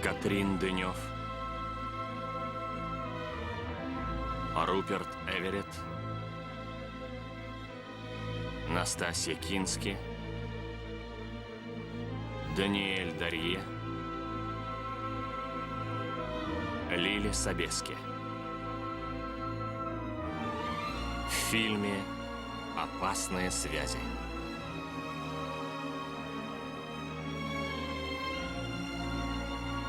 Катрин Денев, Руперт Эверетт, Настасья Кински, Даниэль Дарье, Лили Собески. В фильме «Опасные связи».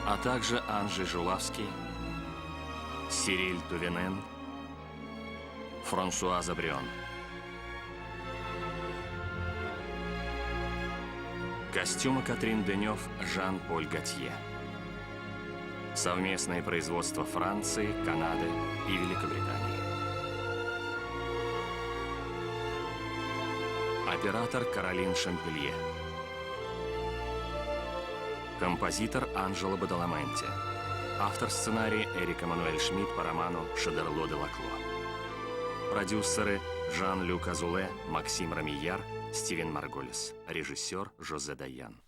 А также Анжи Жулавский, Сириль Тувенен, Франсуаза Брион. Костюмы Катрин Денев, Жан-Поль Готье. Совместное производство Франции, Канады и Великобритании. Оператор Каролин Шампелье. Композитор Анжело Бадаламенти. Автор сценария Эрик Эммануэль Шмидт по роману «Шодерло де Лакло». Продюсеры Жан-Люк Азуле, Максим Рамияр, Стивен Марголис. Режиссер Жозе Даян.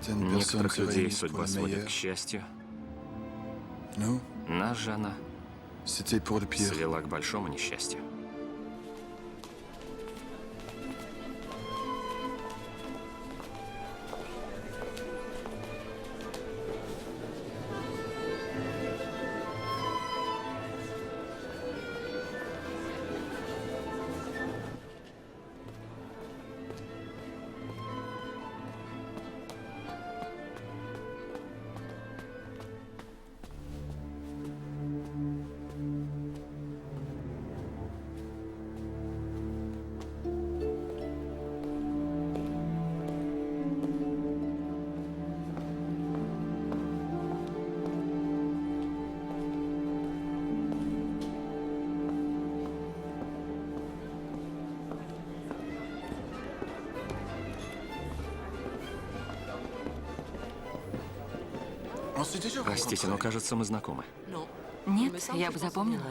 Некоторых людей судьба сводит к счастью. Нас же она свела к большому несчастью. Простите, но кажется, мы знакомы. Нет, я бы запомнила.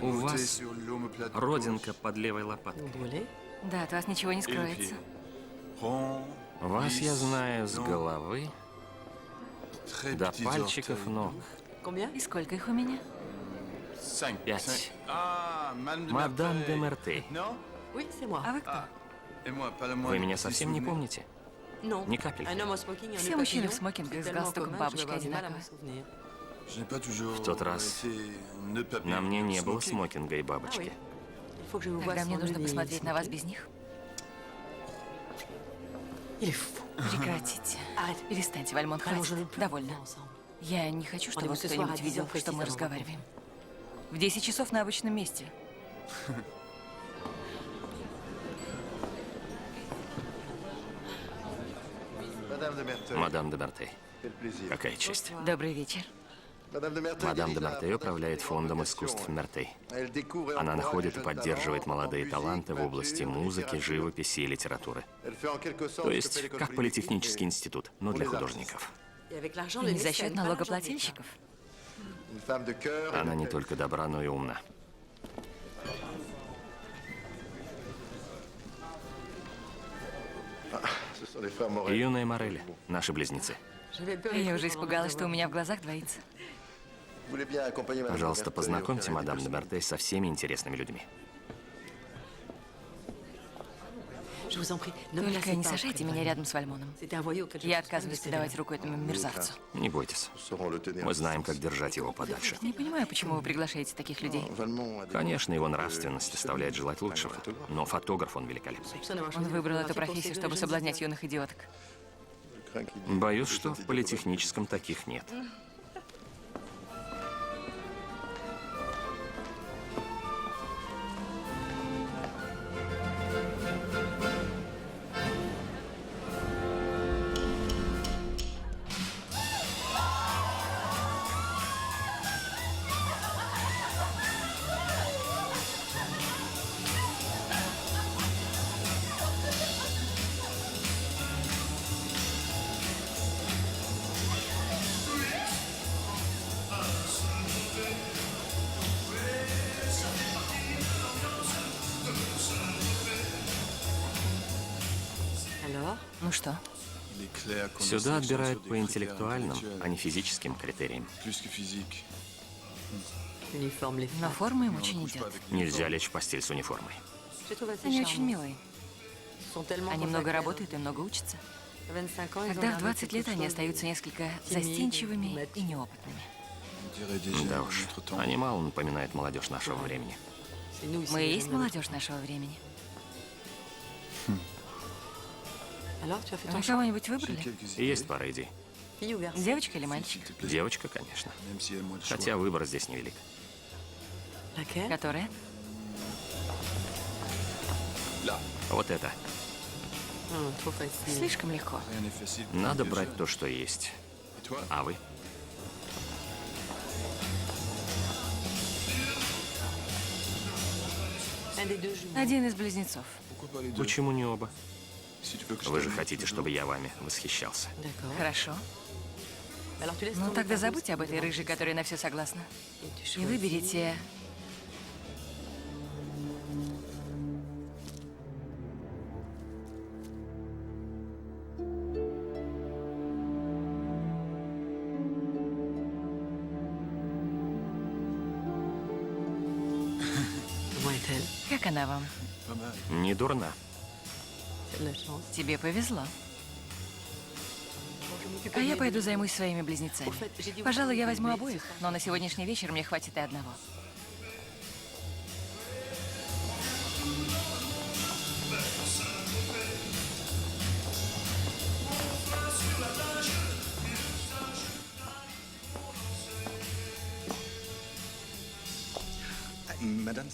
У вас родинка под левой лопаткой. Да, от вас ничего не скроется. Вас я знаю с головы до пальчиков ног. И сколько их у меня? 5. Мадам де Мертей. А вы кто? Вы меня совсем не помните? Ни капельки. Все мужчины в смокингах с галстуком бабочкой одинаковые. В тот раз на мне не было смокинга и бабочки. Тогда мне нужно посмотреть на вас без них. Прекратите. Перестаньте, Вальмон, хватит. Довольно. Я не хочу, чтобы кто-нибудь видел, что мы разговариваем. В 10 часов на обычном месте. Мадам де Мертей. Какая честь. Добрый вечер. Мадам де Мертей управляет фондом искусств Мертей. Она находит и поддерживает молодые таланты в области музыки, живописи и литературы. То есть, как политехнический институт, но для художников. И не за счет налогоплательщиков. Она не только добра, но и умна. Юная Морель, наши близнецы. Я уже испугалась, что у меня в глазах двоится. Пожалуйста, познакомьте мадам де Мертей со всеми интересными людьми. Только не сажайте меня рядом с Вальмоном. Я отказываюсь подавать руку этому мерзавцу. Не бойтесь. Мы знаем, как держать его подальше. Не понимаю, почему вы приглашаете таких людей. Конечно, его нравственность оставляет желать лучшего, но фотограф он великолепный. Он выбрал эту профессию, чтобы соблазнять юных идиоток. Боюсь, что в политехническом таких нет. Ну что? Сюда отбирают по интеллектуальным, а не физическим критериям. Но форма им очень идет. Нельзя лечь в постель с униформой. Они очень милые. Они много работают и много учатся. Когда в 20 лет они остаются несколько застенчивыми и неопытными. Да уж, они мало напоминают молодежь нашего времени. Мы и есть молодежь нашего времени. Вы кого-нибудь выбрали? Есть пара идей. Девочка или мальчик? Девочка, конечно. Хотя выбор здесь невелик. Которая? Вот это. Слишком легко. Надо брать то, что есть. А вы? Один из близнецов. Почему не оба? Вы же хотите, чтобы я вами восхищался. Хорошо. Ну тогда забудьте об этой рыжей, которая на все согласна. И выберите... Как она вам? Не дурна. Тебе повезло. А я пойду займусь своими близнецами. Пожалуй, я возьму обоих, но на сегодняшний вечер мне хватит и одного.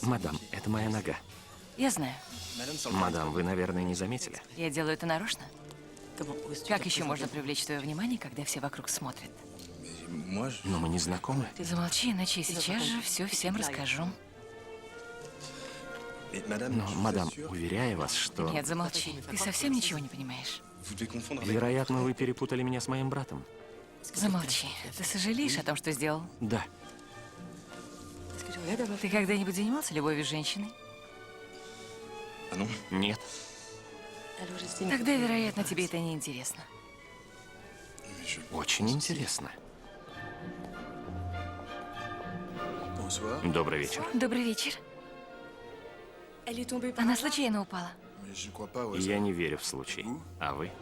Мадам, это моя нога. Я знаю. Мадам, вы, наверное, не заметили. Я делаю это нарочно. Как еще можно привлечь твое внимание, когда все вокруг смотрят? Но мы не знакомы. Ты замолчи, иначе я сейчас же все всем расскажу. Но, мадам, уверяю вас, что... Нет, замолчи. Ты совсем ничего не понимаешь. Вероятно, вы перепутали меня с моим братом. Замолчи. Ты сожалеешь о том, что сделал? Да. Ты когда-нибудь занимался любовью с женщиной? Нет. Тогда, вероятно, тебе это не интересно. Очень интересно. Добрый вечер. Добрый вечер. Она случайно упала. Я не верю в случай. А вы?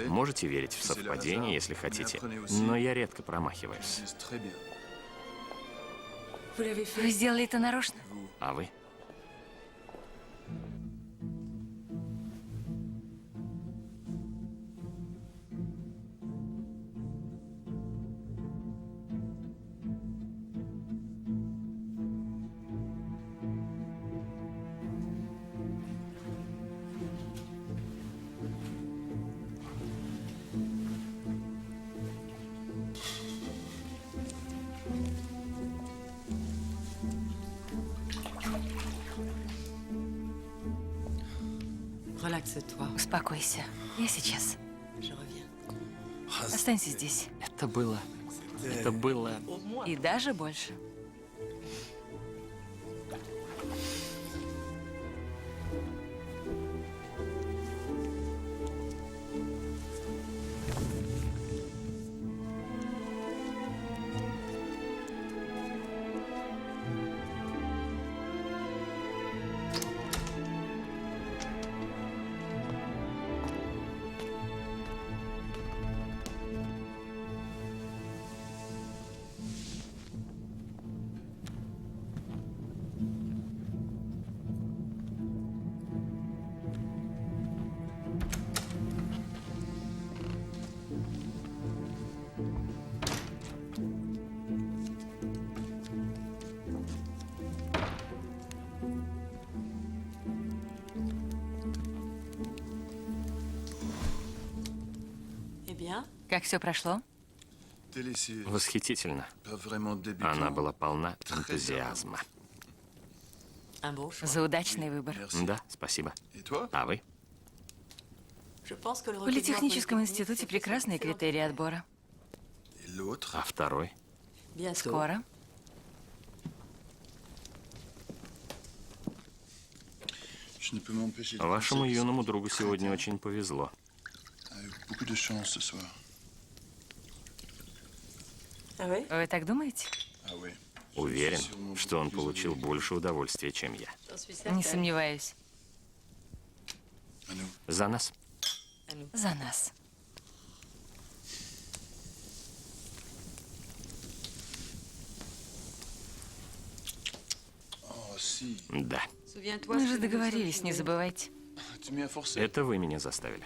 Можете верить в совпадение, если хотите, но я редко промахиваюсь. Вы сделали это нарочно? А вы? Успокойся. Я сейчас. Останься здесь. Это было... И даже больше. Как все прошло? Восхитительно. Она была полна энтузиазма. За удачный выбор. Да, спасибо. А вы? В Политехническом институте прекрасные критерии отбора. А второй? Скоро. Вашему юному другу сегодня очень повезло. Вы так думаете? Уверен, что он получил больше удовольствия, чем я. Не сомневаюсь. За нас. За нас. Да. Мы же договорились, не забывайте. Это вы меня заставили.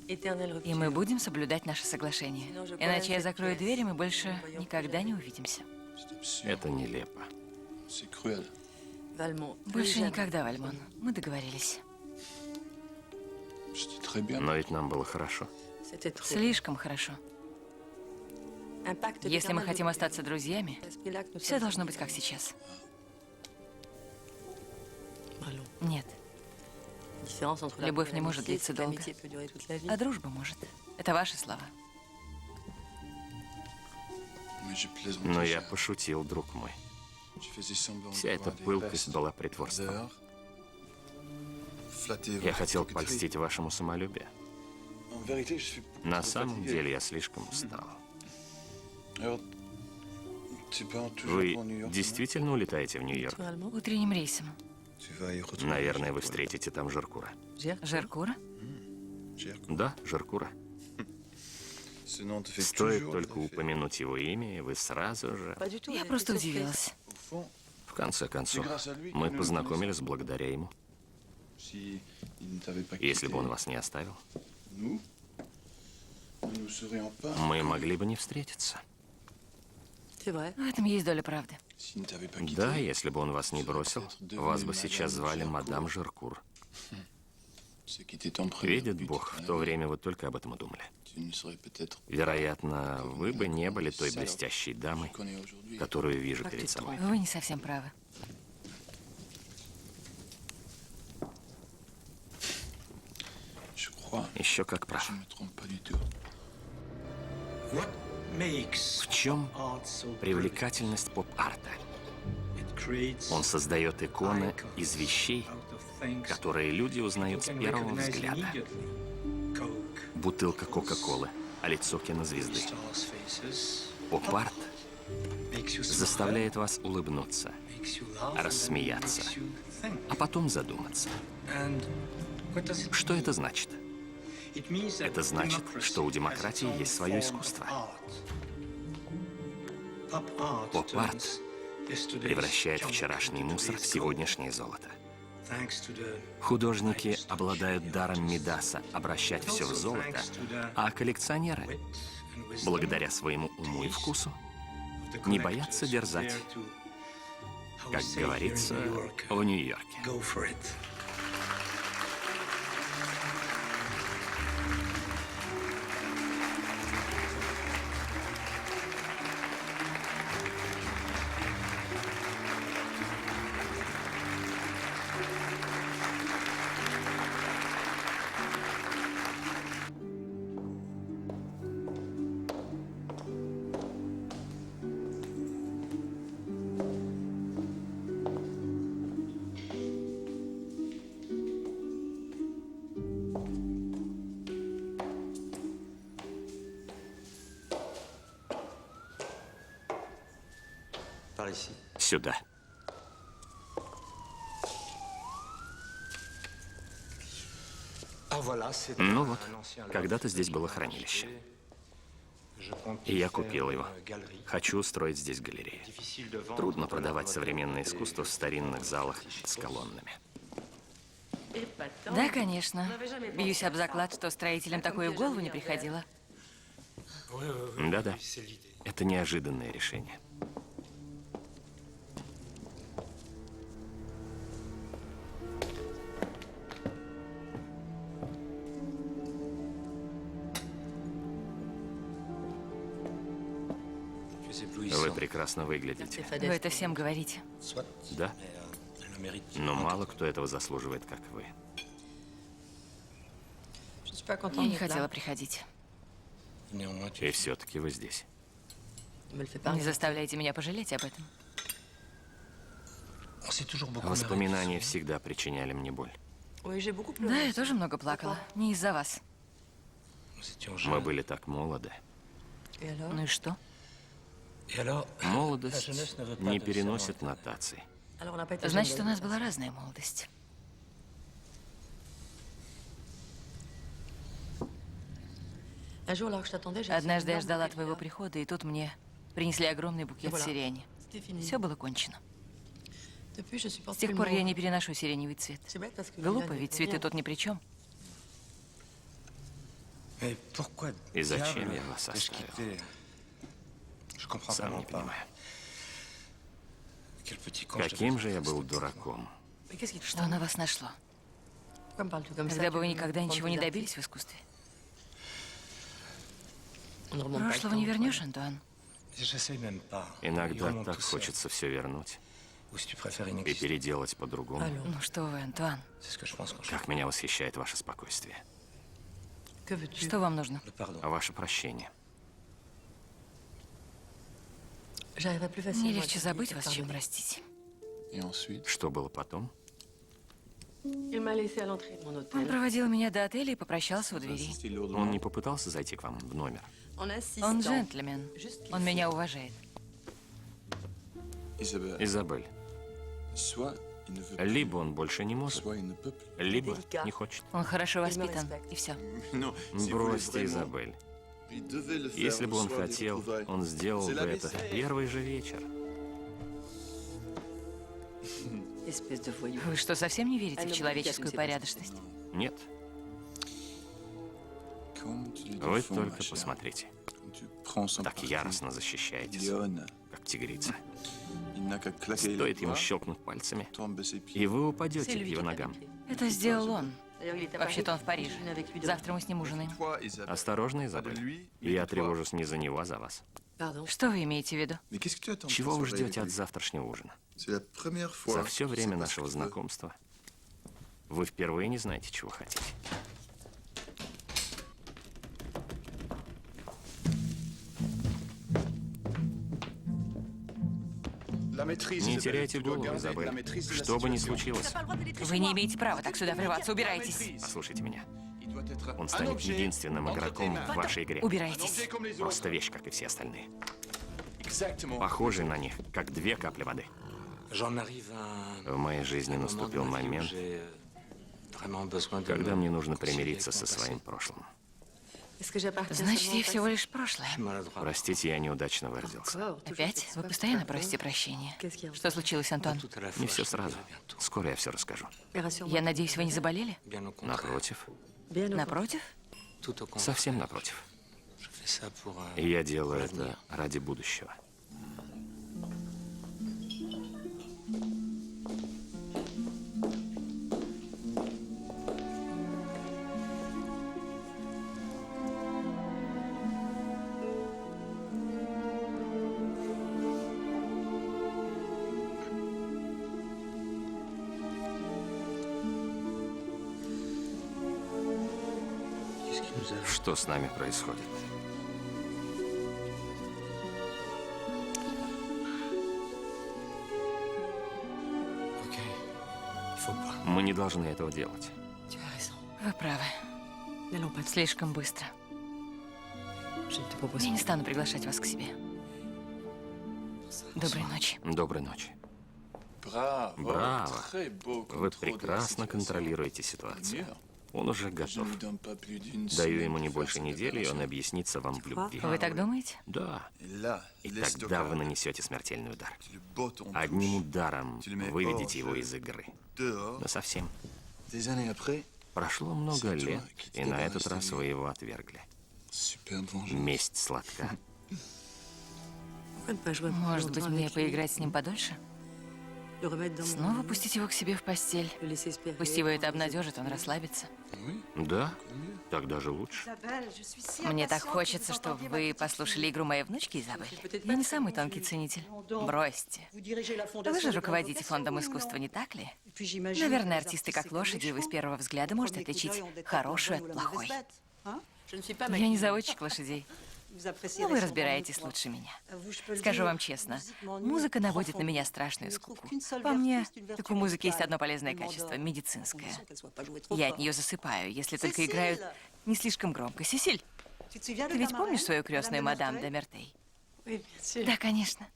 И мы будем соблюдать наше соглашение. Иначе я закрою дверь, и мы больше никогда не увидимся. Это нелепо. Больше никогда, Вальмон. Мы договорились. Но ведь нам было хорошо. Слишком хорошо. Если мы хотим остаться друзьями, все должно быть как сейчас. Нет. Любовь не может длиться долго, а дружба может. Это ваши слова. Но я пошутил, друг мой. Вся эта пылкость была притворством. Я хотел польстить вашему самолюбию. На самом деле я слишком устал. Вы действительно улетаете в Нью-Йорк? Утренним рейсом. Наверное, вы встретите там Жеркура. Жеркура? Да, Жеркура. Стоит только упомянуть его имя, и вы сразу же... Я просто удивилась. В конце концов, мы познакомились благодаря ему. Если бы он вас не оставил, мы могли бы не встретиться. В этом есть доля правды. Да, если бы он вас не бросил, вас бы сейчас звали мадам Жеркур. Видит Бог, в то время вы только об этом и думали. Вероятно, вы бы не были той блестящей дамой, которую вижу перед собой. Вы не совсем правы. Еще как прав. В чем привлекательность поп-арта? Он создает иконы из вещей, которые люди узнают с первого взгляда. Бутылка Кока-Колы, а лицо кинозвезды. Поп-арт заставляет вас улыбнуться, рассмеяться, а потом задуматься. Что это значит? Это значит, что у демократии есть свое искусство. Поп-арт превращает вчерашний мусор в сегодняшнее золото. Художники обладают даром Мидаса обращать все в золото, а коллекционеры, благодаря своему уму и вкусу, не боятся дерзать, как говорится, в Нью-Йорке. Сюда. Ну вот, когда-то здесь было хранилище. И я купил его. Хочу устроить здесь галерею. Трудно продавать современное искусство в старинных залах с колоннами. Да, конечно. Бьюсь об заклад, что строителям такое в голову не приходило. Да-да. Это неожиданное решение. Вы прекрасно выглядите. Вы это всем говорите. Да? Но мало кто этого заслуживает, как вы. Я не хотела приходить. И все-таки вы здесь. Не заставляйте меня пожалеть об этом. Воспоминания всегда причиняли мне боль. Да, я тоже много плакала. Не из-за вас. Мы были так молоды. Ну и что? Молодость не переносит нотаций. Значит, у нас была разная молодость. Однажды я ждала твоего прихода, и тут мне принесли огромный букет сирени. Все было кончено. С тех пор я не переношу сиреневый цвет. Глупо, ведь цветы тут ни при чем. И зачем я вас оставил? Сам не понимаю. Каким же я был дураком. Что на вас нашло? Когда бы вы никогда ничего не добились в искусстве. Прошлого не вернешь, Антуан. Иногда так хочется все вернуть и переделать по-другому. Ну что вы, Антуан? Как меня восхищает ваше спокойствие. Что вам нужно? Ваше прощение. Мне легче забыть вас, чем простить. Что было потом? Он проводил меня до отеля и попрощался у двери. Он не попытался зайти к вам в номер? Он джентльмен. Он меня уважает. Изабель, либо он больше не может, либо не хочет. Он хорошо воспитан, и все. Бросьте, Изабель. Если бы он хотел, он сделал бы это в первый же вечер. Вы что, совсем не верите в человеческую порядочность? Нет. Вы только посмотрите. Так яростно защищаетесь, как тигрица. Стоит ему щелкнуть пальцами, и вы упадете к его ногам. Это сделал он. Вообще-то он в Париже. Завтра мы с ним ужинаем. Осторожно, Изабель. Я тревожусь не за него, а за вас. Что вы имеете в виду? Чего вы ждете от завтрашнего ужина? За все время нашего знакомства вы впервые не знаете, чего хотите. Не теряйте голову, Изабель. Что бы ни случилось, Вы не имеете права так сюда врываться. Убирайтесь. послушайте меня. Он станет единственным игроком в вашей игре. Убирайтесь. Просто вещь, как и все остальные. Похожий на них, как две капли воды. В моей жизни наступил момент, когда мне нужно примириться со своим прошлым. Значит, я всего лишь прошлое. Простите, я неудачно выразился. Опять? Вы постоянно просите прощения. Что случилось, Антон? Не все сразу. Скоро я все расскажу. Я надеюсь, вы не заболели? Напротив. Напротив? Совсем напротив. И я делаю это ради будущего. Что с нами происходит? Мы не должны этого делать. Вы правы. Слишком быстро. Я не стану приглашать вас к себе. Доброй ночи. Доброй ночи. Браво. Вы прекрасно контролируете ситуацию. Он уже готов. Даю ему не больше недели, и он объяснится вам в любви. Вы так думаете? Да. И тогда вы нанесете смертельный удар. Одним ударом выведете его из игры. Насовсем. Прошло много лет, и на этот раз вы его отвергли. Месть сладка. Может быть, мне поиграть с ним подольше? Снова пустить его к себе в постель. Пусть его это обнадежит, он расслабится. Да? Так даже лучше. Мне так хочется, чтобы вы послушали игру моей внучки, Изабель. Я не самый тонкий ценитель. Бросьте. Вы же руководите фондом искусства, не так ли? Наверное, артисты как лошади, и вы с первого взгляда можете отличить хорошую от плохой. Я не заводчик лошадей. Но вы разбираетесь лучше меня. Скажу вам честно, музыка наводит на меня страшную скуку. По мне, так у музыки есть одно полезное качество — медицинское. Я от нее засыпаю, если только играют не слишком громко. Сесиль, ты ведь помнишь свою крестную мадам де Мертей? Да, конечно.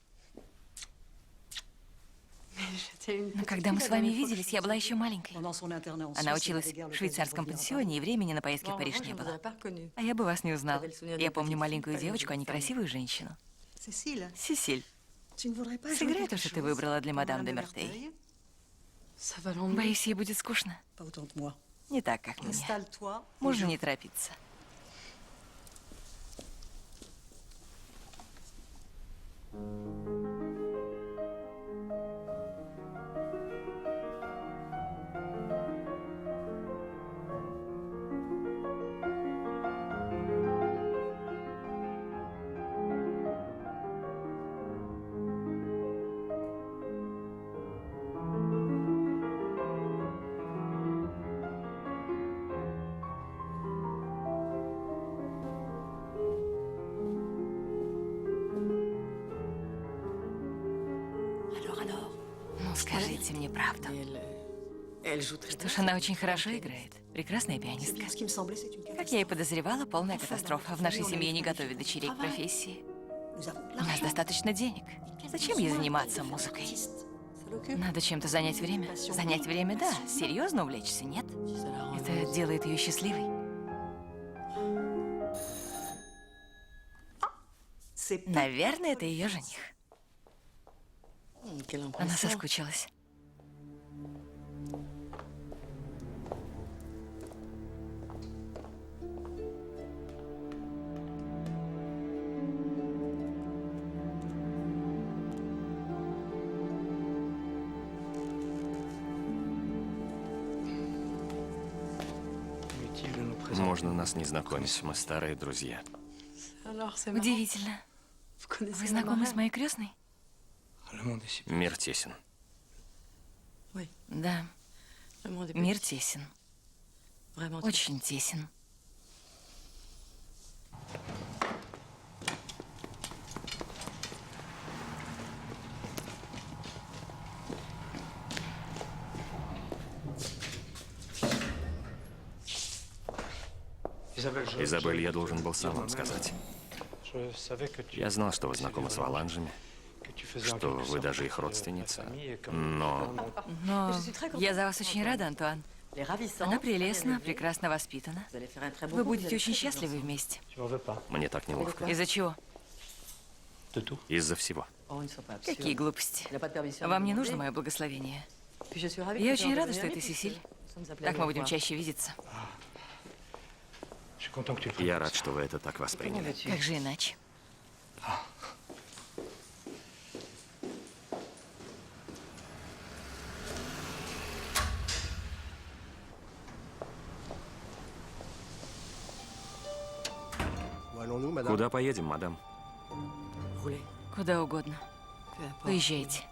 Но когда мы с вами виделись, я была еще маленькой. Она училась в швейцарском пансионе, и времени на поездки в Париж не было. А я бы вас не узнала. Я помню маленькую девочку, а не красивую женщину. Сесиль, сыграй то, что ты выбрала для мадам де Мертей. Боюсь, ей будет скучно. Не так, как мне. Можно не торопиться. Ну, скажите мне правду. Что ж, она очень хорошо играет. Прекрасная пианистка. Как я и подозревала, полная катастрофа. В нашей семье не готовят дочерей к профессии. У нас достаточно денег. Зачем ей заниматься музыкой? Надо чем-то занять время. Занять время, да. Серьезно увлечься, нет? Это делает ее счастливой. Наверное, это ее жених. Она соскучилась. Можно нас не знакомить, мы старые друзья. Удивительно. Вы знакомы с моей крестной? Мир тесен. Да. Мир тесен. Очень тесен. Изабель, я должен был сам вам сказать. Я знал, что вы знакомы с Валанжами, что вы даже их родственница, но... Но я за вас очень рада, Антуан. Она прелестна, прекрасно воспитана. Вы будете очень счастливы вместе. Мне так неловко. Из-за чего? Из-за всего. Какие глупости. Вам не нужно мое благословение. Я очень рада, что это Сесиль. Так мы будем чаще видеться. Я рад, что вы это так восприняли. Как же иначе? Куда поедем, мадам? Куда угодно. Поезжайте.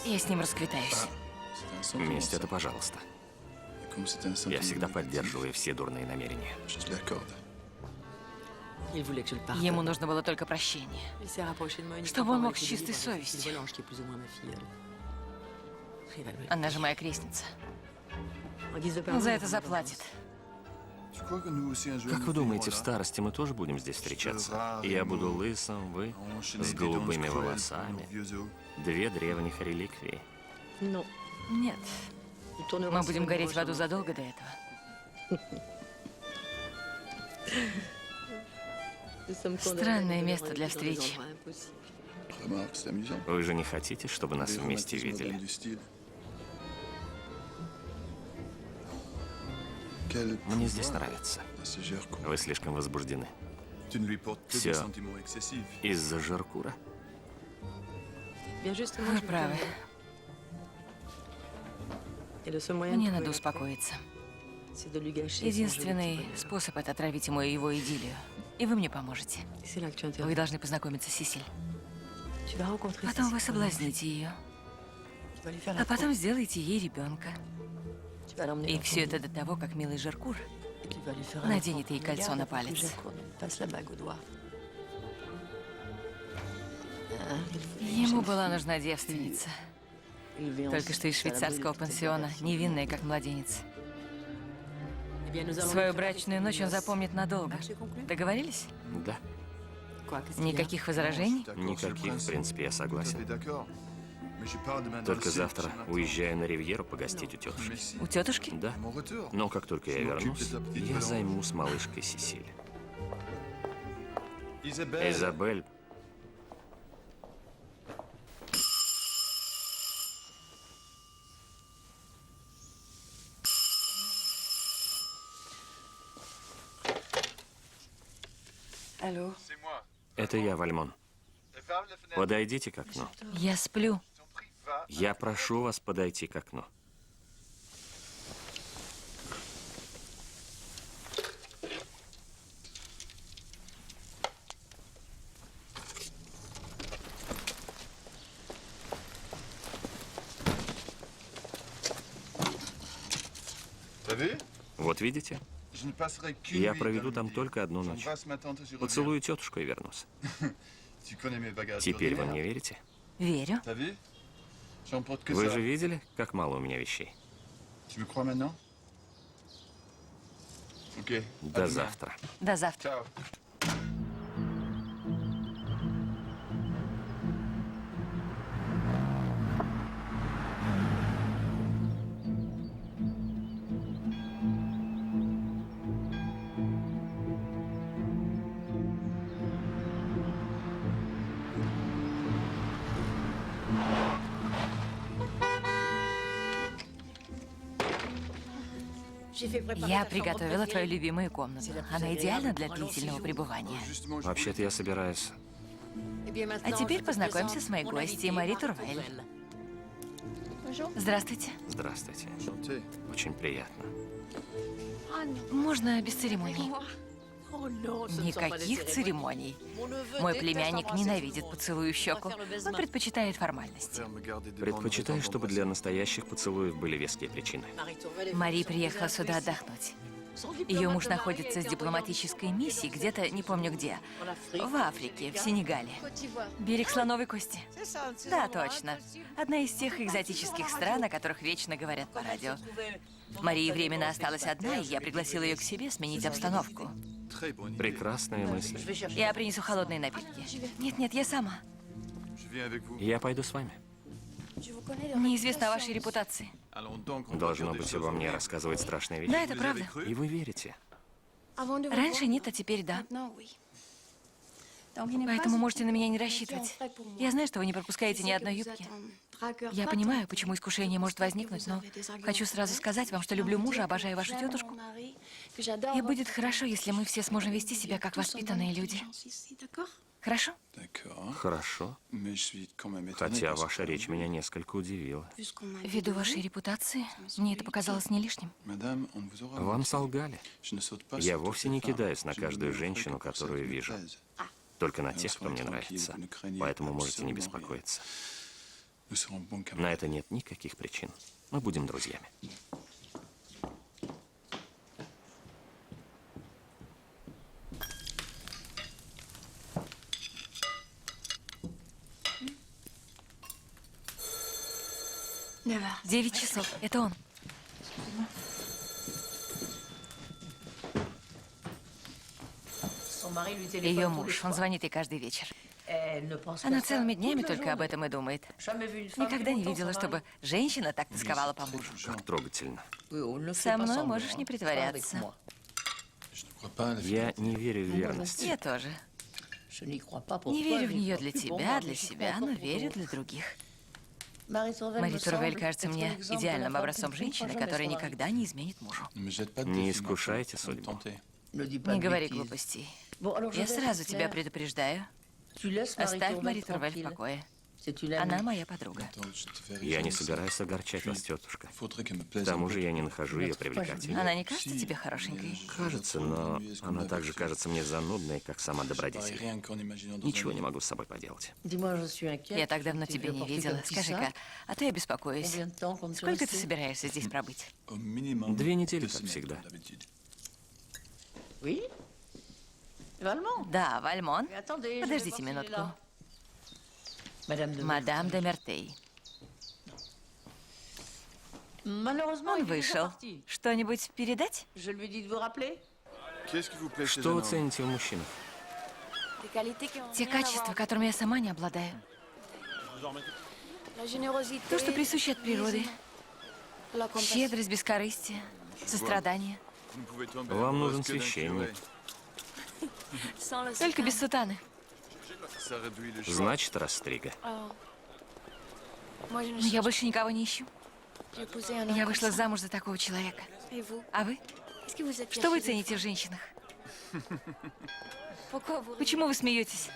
Я с ним расквитаюсь. Месть это пожалуйста. Я всегда поддерживаю все дурные намерения. Ему нужно было только прощение. Чтобы он мог с чистой совестью. Она же моя крестница. Он за это заплатит. Как вы думаете, в старости мы тоже будем здесь встречаться? Я буду лысым, вы с голубыми волосами. Две древних реликвии. Нет. Мы будем гореть в аду задолго до этого. Странное место для встречи. Вы же не хотите, чтобы нас вместе видели? Мне здесь нравится. Вы слишком возбуждены. Все из-за Жеркура? Вы правы. Мне надо успокоиться. Единственный способ — это отравить ему его идиллию. И вы мне поможете. Вы должны познакомиться с Сесиль. Потом вы соблазните ее. А потом сделаете ей ребенка. И все это до того, как милый Жеркур наденет ей кольцо на палец. Ему была нужна девственница. Только что из швейцарского пансиона, невинная, как младенец. Свою брачную ночь он запомнит надолго. Договорились? Да. Никаких возражений? Никаких, в принципе, я согласен. Только завтра уезжаю на Ривьеру погостить у тетушки. У тетушки? Да. Но как только я вернусь, я займусь малышкой Сесиль. Изабель. Алло. Это я, Вальмон. Подойдите к окну. Я сплю. Я прошу вас подойти к окну. Вот видите? Я проведу там только одну ночь. Поцелую тетушку и вернусь. Теперь вы мне верите? Верю. Вы же видели, как мало у меня вещей? До завтра. До завтра. Я приготовила твою любимую комнату. Она идеальна для длительного пребывания. Вообще-то я собираюсь... А теперь познакомься с моей гостьей, Мари Турвель. Здравствуйте. Здравствуйте. Очень приятно. Можно без церемоний? Никаких церемоний. Мой племянник ненавидит поцелуй в щеку. Он предпочитает формальности. Предпочитаю, чтобы для настоящих поцелуев были веские причины. Мари приехала сюда отдохнуть. Ее муж находится с дипломатической миссией где-то, не помню где. В Африке, в Сенегале. Берег слоновой кости. Да, точно. Одна из тех экзотических стран, о которых вечно говорят по радио. Мария временно осталась одна, и я пригласила ее к себе сменить обстановку. Прекрасные мысли. Я принесу холодные напитки. Нет, я сама. Я пойду с вами. Мне известно о вашей репутации. Должно быть, обо мне рассказывать страшные вещи. Да, это правда. И вы верите? Раньше нет, а теперь да. Поэтому можете на меня не рассчитывать. Я знаю, что вы не пропускаете ни одной юбки. Я понимаю, почему искушение может возникнуть, но хочу сразу сказать вам, что люблю мужа, обожаю вашу тетушку. И будет хорошо, если мы все сможем вести себя как воспитанные люди. Хорошо? Хорошо. Хотя ваша речь меня несколько удивила. Ввиду вашей репутации, мне это показалось не лишним. Вам солгали. Я вовсе не кидаюсь на каждую женщину, которую вижу. Только на тех, кто мне нравится. Поэтому можете не беспокоиться. На это нет никаких причин. Мы будем друзьями. Давай. 9 часов. Это он. Ее муж, он звонит ей каждый вечер. Она целыми днями только об этом и думает. Никогда не видела, чтобы женщина так тосковала по мужу. Как трогательно. Со мной можешь не притворяться. Я не верю в верность. Я тоже. Не верю в нее для тебя, для себя, но верю для других. Мари Турвель кажется мне идеальным образцом женщины, которая никогда не изменит мужу. Не искушайте судьбу. Не говори глупостей. Я сразу тебя предупреждаю. Оставь Мари Турвель в покое. Она моя подруга. Я не собираюсь огорчать вас, тетушка. К тому же я не нахожу ее привлекательной. Она не кажется тебе хорошенькой? Кажется, но она также кажется мне занудной, как сама добродетель. Ничего не могу с собой поделать. Я так давно тебя не видела. Скажи-ка, а то я беспокоюсь. Сколько ты собираешься здесь пробыть? 2 недели, как всегда. Да, Вальмон. Подождите минутку. Мадам де Мертей. Он вышел. Что-нибудь передать? Что вы цените в мужчинах? Те качества, которыми я сама не обладаю. То, что присуще от природы. Щедрость, бескорыстие, сострадание. Вам нужен священник. Только без сутаны. Значит, растрига. Но я больше никого не ищу. Я вышла замуж за такого человека. А вы? Что вы цените в женщинах? Почему вы смеетесь?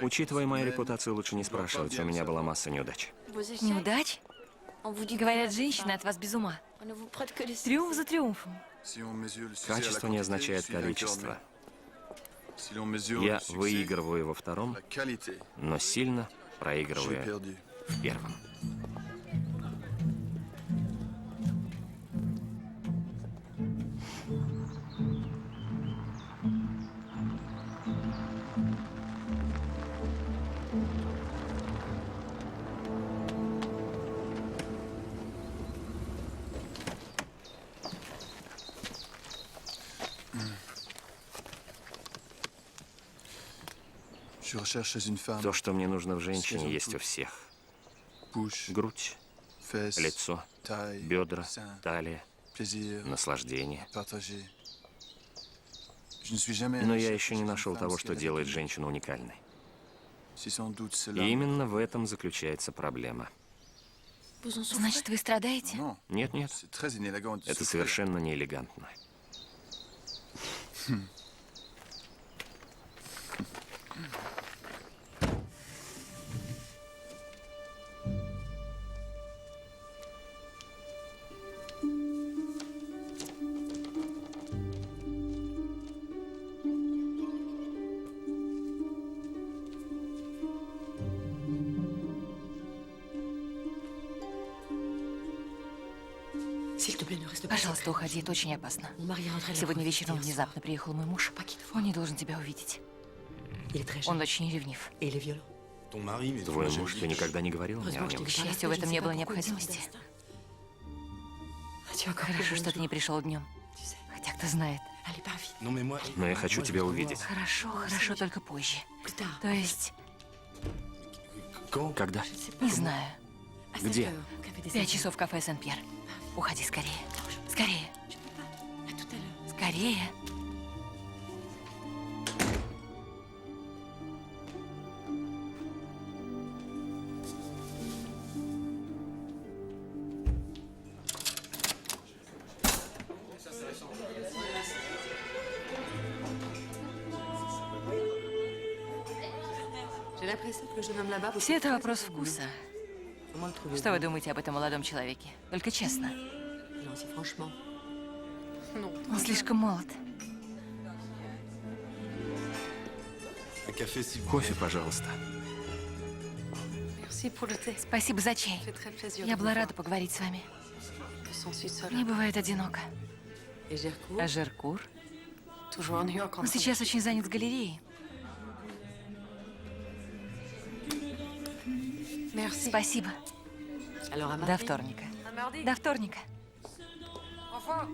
Учитывая мою репутацию, лучше не спрашивать. У меня была масса неудач. Неудач? Говорят, женщины от вас без ума. Триумф за триумфом. Качество не означает количество. Я выигрываю во втором, но сильно проигрываю в первом. То, что мне нужно в женщине, есть у всех. Грудь, лицо, бедра, талия, наслаждение. Но я еще не нашел того, что делает женщину уникальной. И именно в этом заключается проблема. Значит, вы страдаете? Нет, нет. Это совершенно неэлегантно. Пожалуйста, уходи, это очень опасно. Сегодня вечером внезапно приехал мой муж. Он не должен тебя увидеть. Он очень ревнив. Твой муж, ты никогда не говорил мне о нем. К счастью, в этом не было необходимости. Хорошо, что ты не пришел днем. Хотя кто знает. Но я хочу тебя увидеть. Хорошо, хорошо, только позже. То есть, Когда? не знаю. Где? 5 часов в кафе Сен-Пьер. Уходи скорее. Скорее. Скорее. Все это вопрос вкуса. Что вы думаете об этом молодом человеке? Только честно. Он слишком молод. Кофе, пожалуйста. Спасибо за чай. Я была рада поговорить с вами. Мне бывает одиноко. А Жеркур? Он сейчас очень занят с галереей. Спасибо. До вторника. До вторника.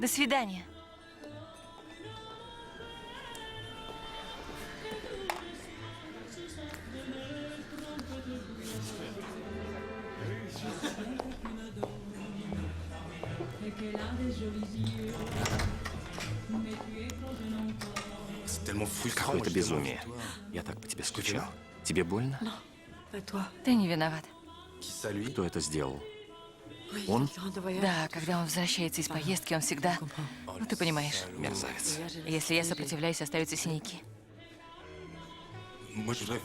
До свидания. Какое-то безумие. Я так по тебе скучал. Тебе больно? Ты не виноват. Кто это сделал? Он? Да, когда он возвращается из поездки, он всегда... Ну, ты понимаешь. Мерзавец. Если я сопротивляюсь, остаются синяки.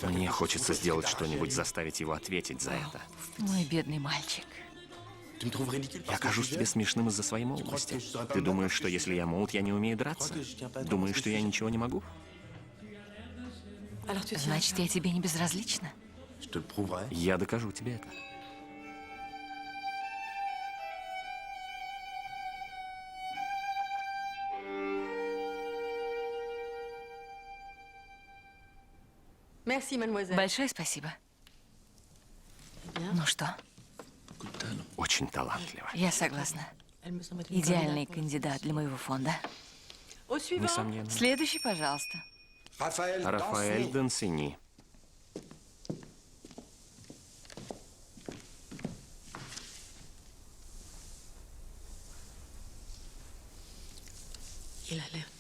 Мне хочется сделать что-нибудь, заставить его ответить за это. Мой бедный мальчик. Я кажусь тебе смешным из-за своей молодости. Ты думаешь, что если я молод, я не умею драться? Думаешь, что я ничего не могу? Значит, я тебе не безразлична? Я докажу тебе это. Большое спасибо. Ну что, Очень талантливо. я согласна. Идеальный кандидат для моего фонда. Несомненно. Следующий, пожалуйста. Рафаэль Дансини.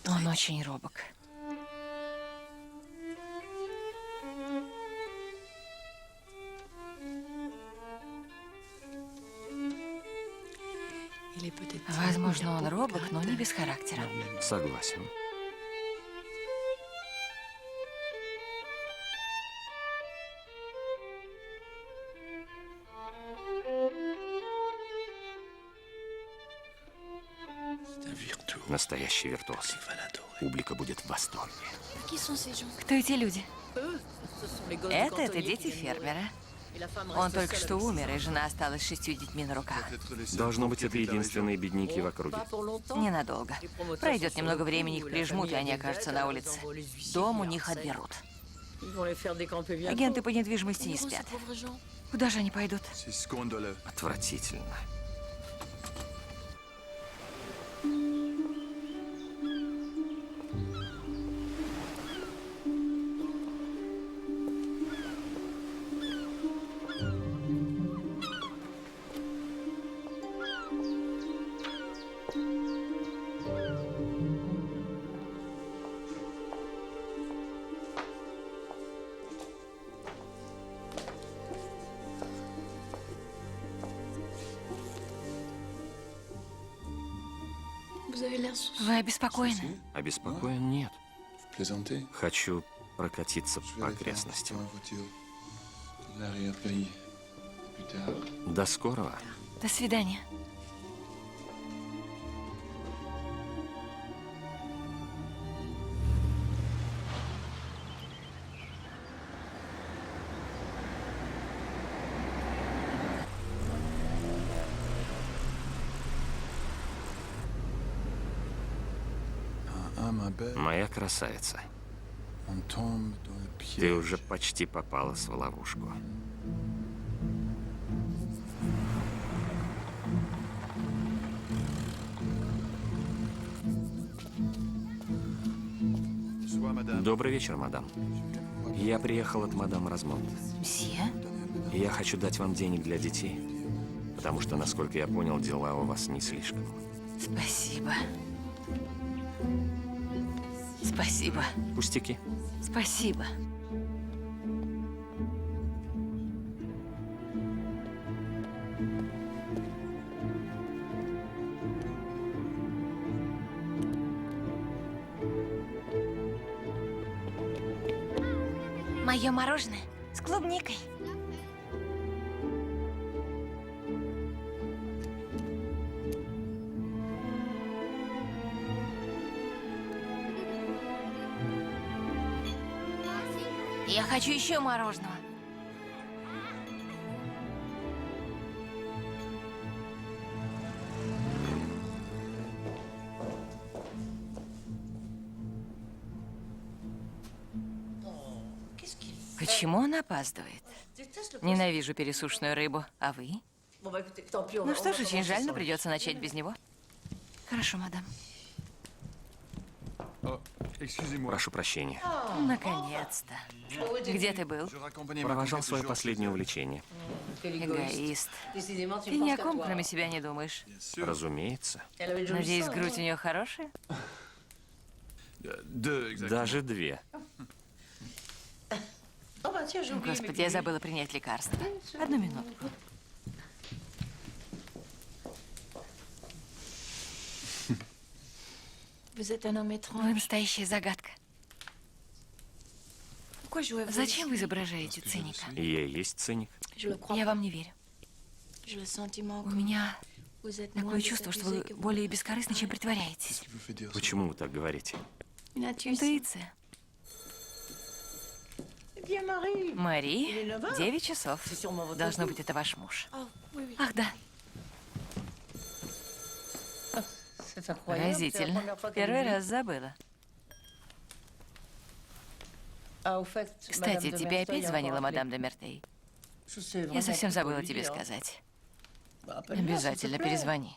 Он очень робок. Возможно, он робок, но не без характера. Согласен. Настоящий виртуоз. Публика будет в восторге. Кто эти люди? Это дети фермера. Он только что умер, и жена осталась с 6 детьми на руках. Должно быть, это единственные бедняки в округе. Ненадолго. Пройдет немного времени, их прижмут, и они окажутся на улице. Дом у них отберут. Агенты по недвижимости не спят. Куда же они пойдут? Отвратительно. Вы обеспокоены? Обеспокоен? Нет. Хочу прокатиться по окрестностям. До скорого. До свидания. Моя красавица. Ты уже почти попалась в ловушку. Добрый вечер, мадам. Я приехал от мадам Размонт. Мсье? Я хочу дать вам денег для детей, потому что, насколько я понял, дела у вас не слишком. Спасибо. Спасибо. Пустяки. Спасибо. Мое мороженое с клубникой. Я хочу еще мороженого. Почему он опаздывает? Ненавижу пересушенную рыбу. А вы? Ну что ж, очень жаль, но придется начать без него. Хорошо, мадам. Прошу прощения. Наконец-то. Где ты был? Провожал свое последнее увлечение. Эгоист. Ты ни о ком, кроме себя, не думаешь. Разумеется. Надеюсь, грудь у нее хорошая? Даже две. Господи, я забыла принять лекарство. Одну минутку. Вы настоящая загадка. Зачем вы изображаете циника? Я и есть циник. Я вам не верю. У меня такое чувство, что вы более бескорыстны, чем притворяетесь. Почему вы так говорите? Интуиция. Мари, 9 часов. Должно быть, это ваш муж. Ах, да. Поразительно. Первый раз забыла. Кстати, тебе опять звонила мадам де Мертей? Я совсем забыла тебе сказать. Обязательно перезвони.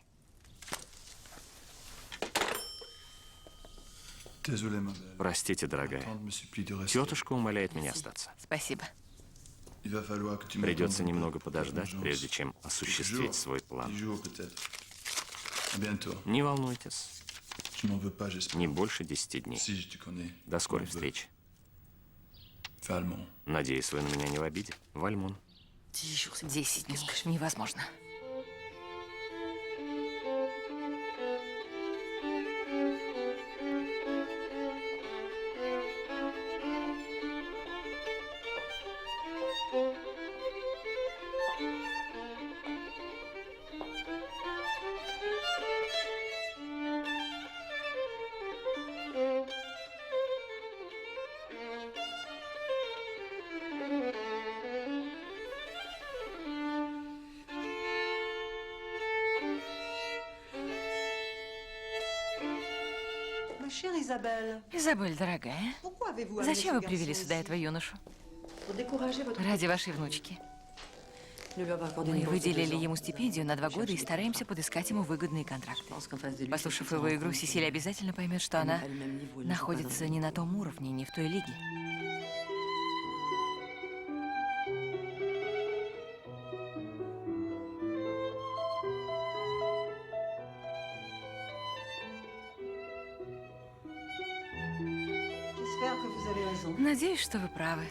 Простите, дорогая. Тетушка умоляет меня остаться. Спасибо. Придется немного подождать, прежде чем осуществить свой план. Не волнуйтесь. Не больше 10 дней. До скорой встречи. Надеюсь, вы на меня не в обиде. Вальмон. 10 дней. Невозможно. Изабель, дорогая, зачем вы привели сюда этого юношу? Ради вашей внучки. Мы выделили ему стипендию на 2 года и стараемся подыскать ему выгодные контракты. Послушав его игру, Сесилия обязательно поймет, что она находится не на том уровне, не в той лиге. Надеюсь, что вы правы.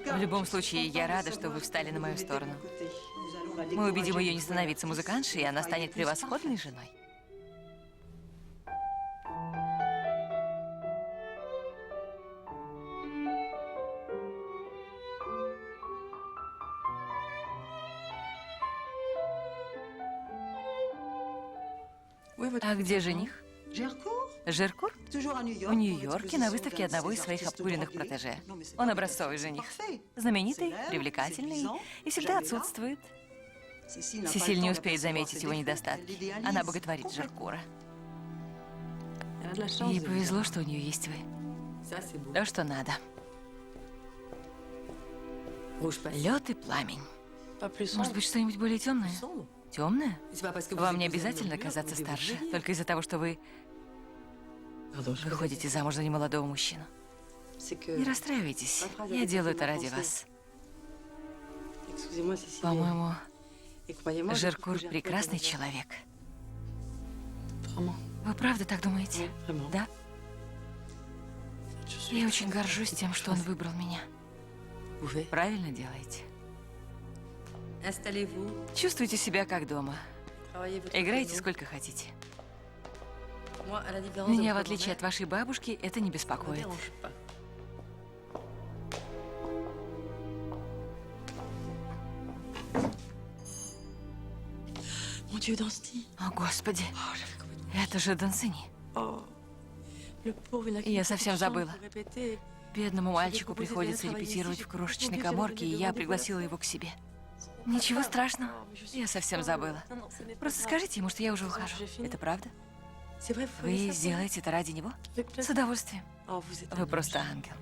В любом случае, я рада, что вы встали на мою сторону. Мы убедим ее не становиться музыкантшей, и она станет превосходной женой. А где жених? Жеркур? В Нью-Йорке на выставке одного из своих обкуренных протеже. Он образцовый жених. Знаменитый, привлекательный и всегда отсутствует. Сесиль не успеет заметить его недостатки. Она боготворит Жеркура. Ей повезло, что у нее есть вы. То, что надо. Лед и пламень. Может быть, что-нибудь более темное? Темное? Вам не обязательно казаться старше, только из-за того, что вы выходите замуж за немолодого мужчину. Не расстраивайтесь. Я делаю это ради вас. По-моему, Жеркур прекрасный человек. Вы правда так думаете? Да? Я очень горжусь тем, что он выбрал меня. Правильно делаете. Чувствуйте себя как дома. Играйте сколько хотите. Меня, в отличие от вашей бабушки, это не беспокоит. О, Господи. Это же Дансини. Я совсем забыла. Бедному мальчику приходится репетировать в крошечной каморке, и я пригласила его к себе. Ничего страшного. Я совсем забыла. Просто скажите ему, что я уже ухожу. Это правда? Вы сделаете это ради него? С удовольствием. Вы просто ангел.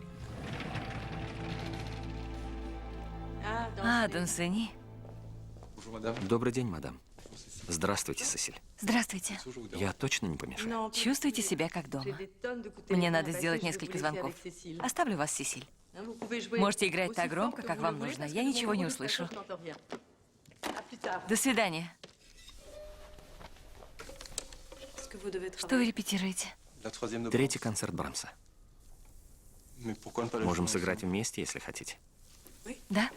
А, Дансини. Добрый день, мадам. Здравствуйте, Сесиль. Здравствуйте. Я точно не помешаю. Чувствуйте себя как дома. Мне надо сделать несколько звонков. Оставлю вас, Сесиль. Можете играть так громко, как вам нужно. Я ничего не услышу. До свидания. Что вы репетируете? Третий концерт Брамса. Можем сыграть вместе, если хотите. Да?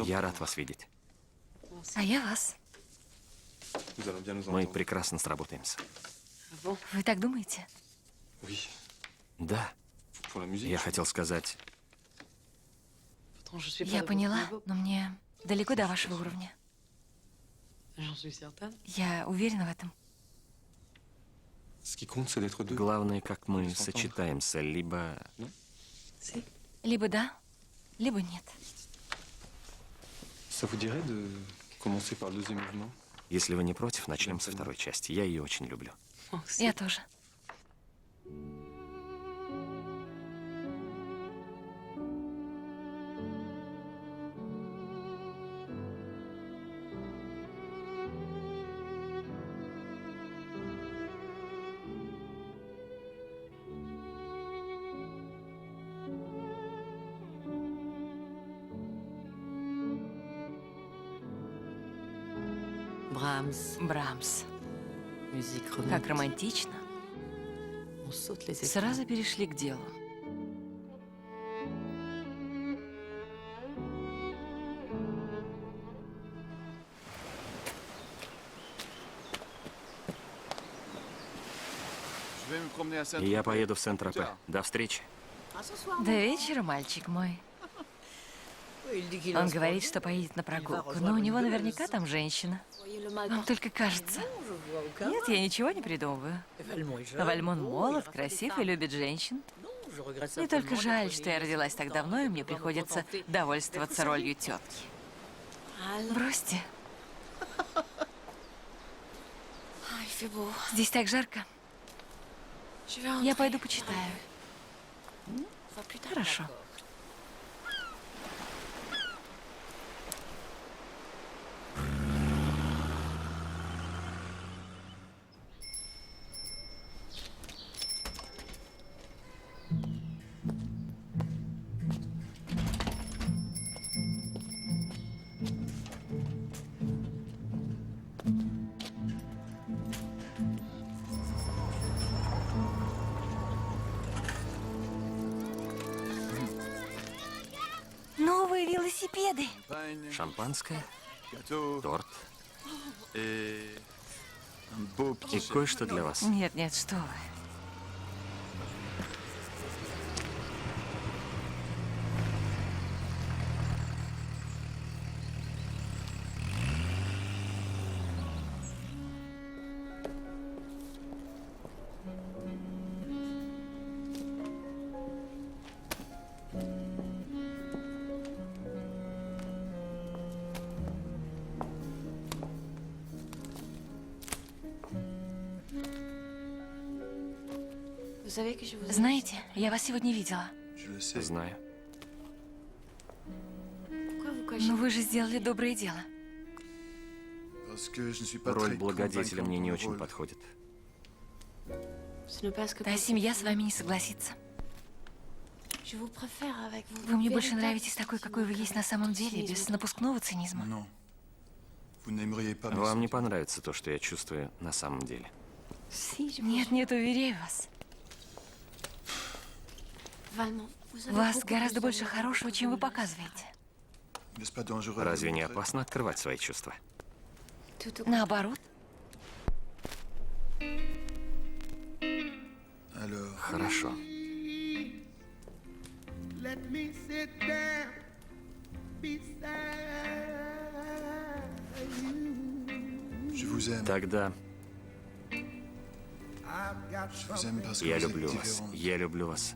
Я рад вас видеть. А я вас. Мы прекрасно сработаемся. Вы так думаете? Да. Я хотел сказать, Я поняла, но мне далеко до вашего уровня. Я уверена в этом. главное, как мы сочетаемся, либо... Либо да, либо нет. Если вы не против, начнем со второй части. Я ее очень люблю. Я тоже. Брамс. Как романтично. Сразу перешли к делу. Я поеду в Сент-Тропе. До встречи. До вечера, мальчик мой. Он говорит, что поедет на прогулку, но у него наверняка там женщина. Вам только кажется. Нет, я ничего не придумываю. Вальмон молод, красив и любит женщин. Мне только жаль, что я родилась так давно, и мне приходится довольствоваться ролью тетки. Бросьте. Здесь так жарко. Я пойду почитаю. Хорошо. Новые велосипеды. Шампанское, торт и кое-что для вас. Нет, нет, что вы. Знаете, я вас сегодня видела. Знаю. Но вы же сделали доброе дело. Роль благодетеля мне не очень подходит. Та семья с вами не согласится. Вы мне больше нравитесь такой, какой вы есть на самом деле, без напускного цинизма. Вам не понравится то, что я чувствую на самом деле. Нет, нет, уверяю вас. У вас гораздо больше хорошего, чем вы показываете. Разве не опасно открывать свои чувства? Наоборот. Хорошо. Тогда я люблю вас. Я люблю вас.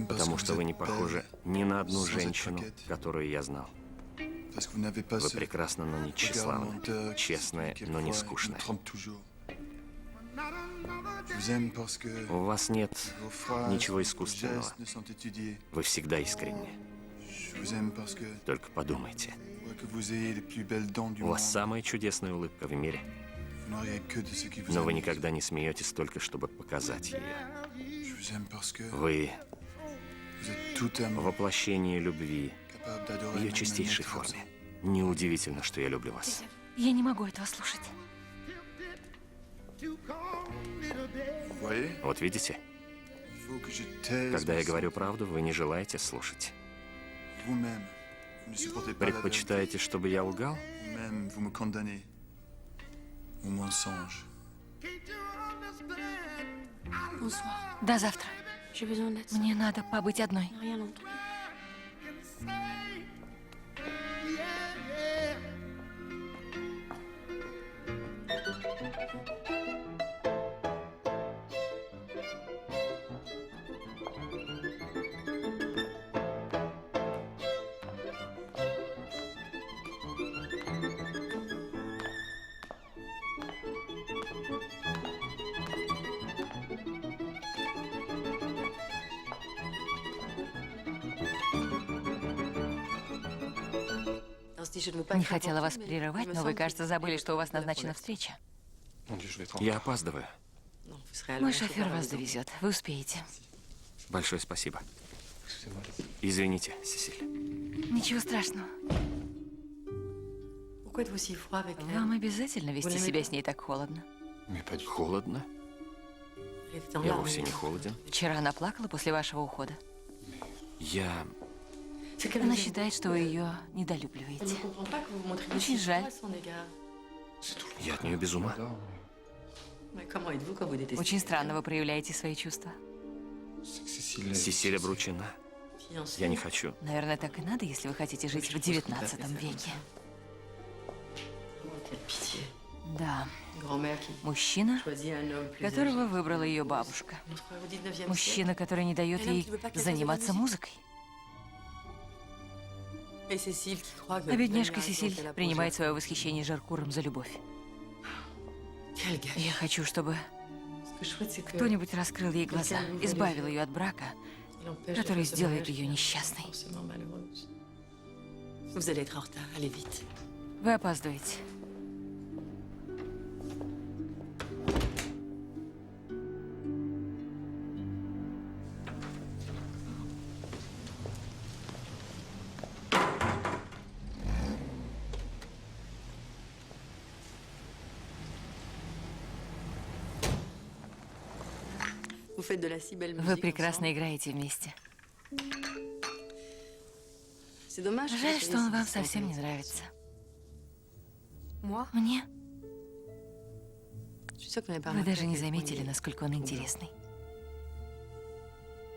Потому что вы не похожи ни на одну женщину, которую я знал. Вы прекрасны, но не тщеславны. Честные, но не скучные. У вас нет ничего искусственного. Вы всегда искренни. vous aime parce que, Только подумайте. que vous ayez les plus belles dents du У вас monde. самая чудесная улыбка в мире. Vous n'auriez que de ceux qui vous Но вы aiment. никогда не смеетесь только, чтобы показать ее. Je vous aime parce que Вы vous êtes tout amour, воплощение любви capable d'adorer в ее même чистейшей notre форме. absence. Неудивительно, что я люблю вас. Я не могу этого слушать. Vous voyez, Вот видите, il faut que je taise когда я mes говорю правду, вы не желаете слушать. sens. Vous-même, vous ne supportez pas la vérité. Предпочитаете, чтобы я лгал? Vous-même, vous me condamnez au mensonge. Bonsoir. До завтра. J'ai besoin d'être Мне надо побыть одной. rien entendu. Не хотела вас прерывать, но вы, кажется, забыли, что у вас назначена встреча. Я опаздываю. Мой шофер вас довезет. Вы успеете. Большое спасибо. Извините, Сесиль. Ничего страшного. Pourquoi êtes-vous si froid avec elle? Вам обязательно вести себя с ней так холодно. Холодно? Elle était en Я larmes. вовсе не холоден. Вчера она плакала после вашего ухода. Я... C'est qu'elle Она vous aime. считает, что вы ее Elle недолюбливаете. ne comprend pas que vous vous montrez Очень aussi жаль. froid à son égard. Я от нее без ума. Mais comment êtes-vous quand vous détestez Очень странно вы проявляете свои чувства. Сесиль обручена. fiancée? Я не хочу. Наверное, так и надо, если вы хотите жить в 19 веке. Oh, quelle pitié. Да, Grand-mère qui мужчина, choisit un homme plus которого âgé. выбрала ее бабушка. On se croit au 19e siècle. Мужчина, который не дает ей заниматься музыкой. Et Cécile qui croit que А бедняжка votre Сесиль admiration, принимает свое восхищение Жаркуром за любовь. Quel gâchis. Я хочу, чтобы Ce que je souhaite, c'est que кто-нибудь раскрыл ей глаза, избавил ее от брака, il empêche который de faire ce сделает mariage ее qui est несчастной. forcément malheureuse. Vous allez être en retard. Allez vite. Вы опаздываете. Vous faites de la si belle Вы musique прекрасно ensemble. играете вместе. C'est dommage. que Жаль, vous что он soyez вам si совсем не distante. нравится. Moi, Мне? je suis sûre que vous n'avez pas Вы remarqué даже à не quel point заметили, il est насколько он troublant. интересный.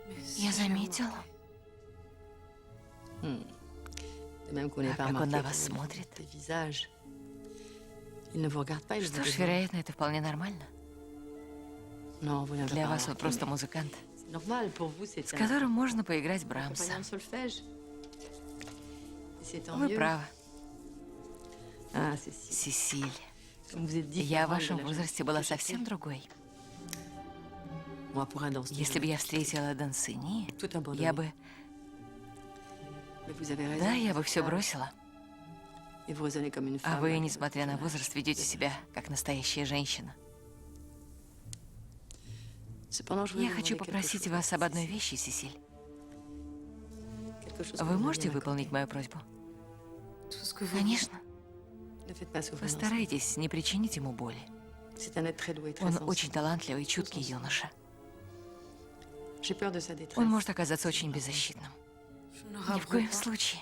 Mais Я si, заметила. De même qu'on n'est А pas как он remarqué на quand вас il смотрит. des visages. Il ne vous regarde pas, il vous Что ж, regarde. вероятно, это вполне нормально. Non, vous n'avez Для pas вас он remarqué, просто mais музыкант, c'est normal pour vous, c'est с un которым можно поиграть Брамса. compagnon de solfège. Et c'est tant Вы mieux. правы, Ah, Cécile, Сесиль. comme vous êtes Я в différente de вашем la возрасте jeune была fille que совсем j'étais. другой. Moi, pour un danseur, Если бы я встретила Дансини, tout abandonné. я бы... Mais vous avez raison. Да, я бы все Ah, бросила. Et vous raisonnez comme une femme. А вы, malgré несмотря на votre возраст, âge. ведете себя как настоящая женщина. Cependant, je voulais Я vous хочу demander quelque попросить chose, вас об одной Cécile. вещи, Сесиль. Quelque chose que Вы vous можете devez выполнить мою просьбу? m'accorder. Tout ce que vous Конечно. ne faites pas souffrir. Постарайтесь не причинить ему боли. C'est un être très doué, très Он sensible. очень талантливый, чуткий юноша. J'ai peur de sa détresse. Он может оказаться очень беззащитным. Ни в коем случае.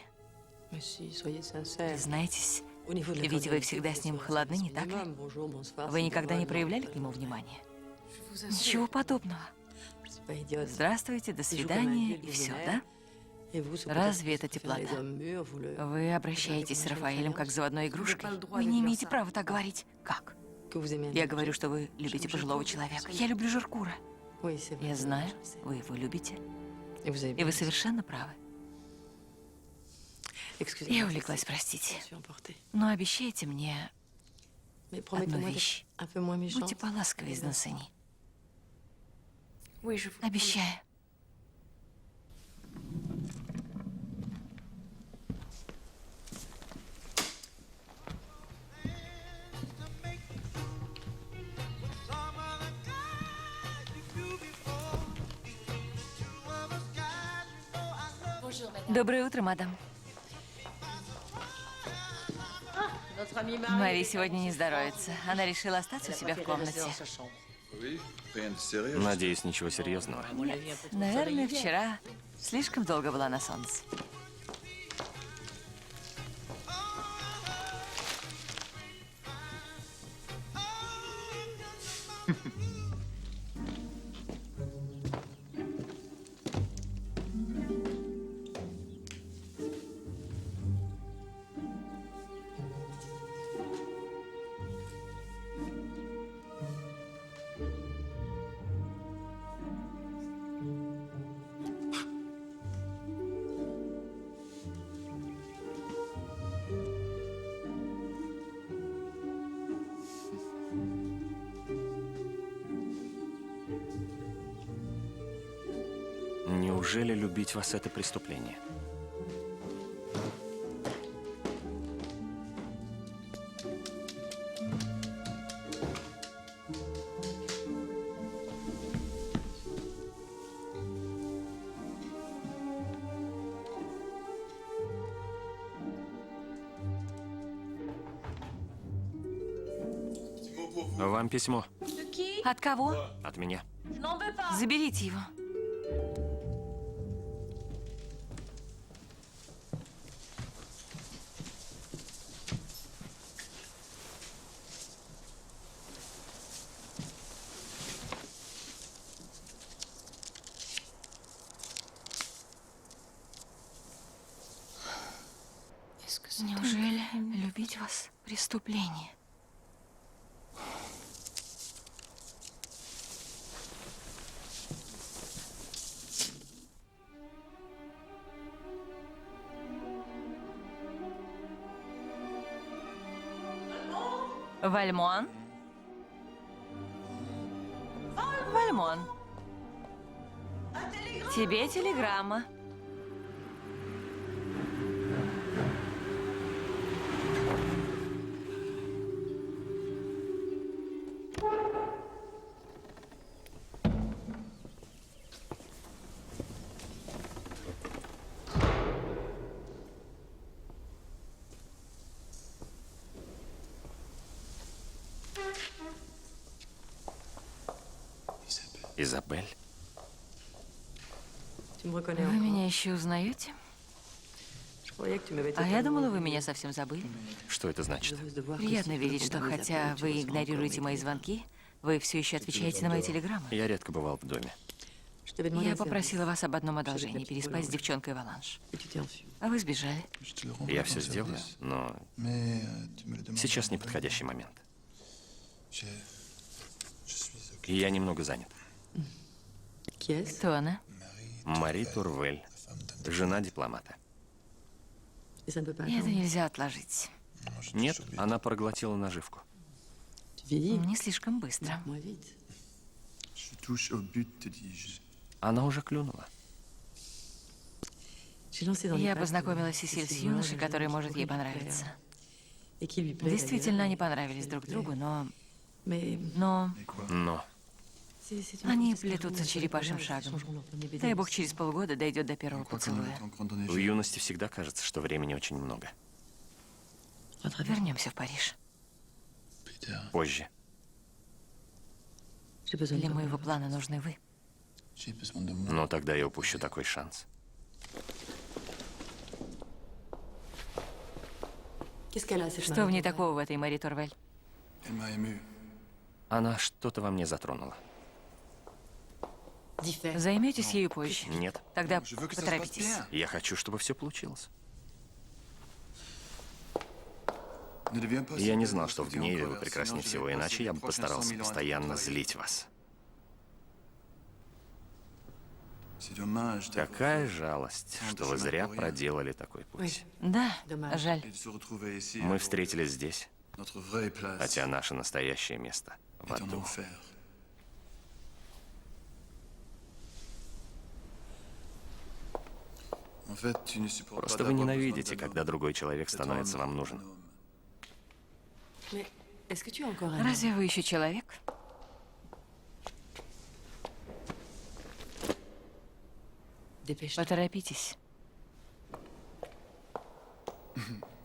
Mais si, soyez sincère. Признайтесь, Au niveau de la ведь вы cordialité, всегда с ним vous холодны, не serez так ли? minimum. Bonjour, bonsoir, Вы c'est никогда не normal, проявляли non, к нему внимания? Je vous assure, Ничего подобного. je suis pas idiote. Здравствуйте, до Je joue comme un свидания vieux и все, millionnaire. да? Et vous, sous Разве prétexte это de faire les теплота? hommes mûrs, vous le- Вы обращаетесь с Рафаэлем как с заводной игрушкой. Вы не имеете права так говорить. Как? que vous aimez un Я homme. говорю, что вы любите пожилого человека. Я люблю Жаркура. Oui, c'est vrai. Я знаю, je sais. вы его любите. Et vous avez И bien вы raison. совершенно правы. Excusez-moi, Я Cécile, увлеклась, простите. je suis emportée. Но обещайте мне Mais одну promettez-moi вещь. d'être un peu moins méchant. Будьте поласковее с Дансини. Обещаю. Доброе утро, мадам. Мари сегодня не здоровится. Она решила остаться у себя в комнате. Надеюсь, ничего серьезного. Наверное, вчера слишком долго была на солнце. Неужели любить вас это преступление? Вам письмо От кого? от меня. Заберите его. Неужели любить вас преступление? Вальмон? Вальмон. Тебе телеграмма. Изабель? Вы меня еще узнаете? А я думала, вы меня совсем забыли. Что это значит? Приятно видеть, что хотя вы игнорируете мои звонки, вы все еще отвечаете на мои телеграммы. Я редко бывал в доме. Я попросила вас об одном одолжении – переспать с девчонкой Валанж. А вы сбежали. Я все сделаю, но сейчас неподходящий момент. И я немного занят. Кто она? Мари Турвель, жена дипломата. И это нельзя отложить. Нет, она проглотила наживку. Не слишком быстро. Je touche au but, te dis-je. Она уже клюнула. Я познакомилась с Сесиль с юношей, который может ей понравиться. Действительно, они понравились друг другу, но Но они плетутся черепашьим шагом. Дай бог, через полгода дойдет до первого Je crois qu'on a le поцелуя. temps grand en в юности всегда кажется, что времени очень много. Вернемся в Париж. Peter, Позже. Для моего плана нужны вы. j'ai besoin de moi. Но тогда я упущу такой шанс. Что в ней такого в этой Мари Турвель? Elle m'a ému. Она что-то во мне затронула. Займетесь ею позже. Нет. Тогда Je veux que ça se passe поторопитесь. bien. Я хочу, чтобы все получилось. Ne deviens pas Я si не belle знал, что в lorsque tu es en гневе вы colère, прекраснее sinon je всего, vais иначе passer я les бы prochains постарался 100 000 ans à постоянно te злить вас. C'est dommage d'avoir Какая жалость, что вы зря проделали такой путь. Да, жаль. et de se retrouver ici. Мы alors встретились здесь, que Notre vraie place хотя наше настоящее место в est en аду. enfer. En fait, tu ne supportes Просто pas вы d'avoir ненавидите, besoin d'un когда homme. другой человек Cet становится homme вам est нужен. un homme. Разве вы еще человек? Поторопитесь.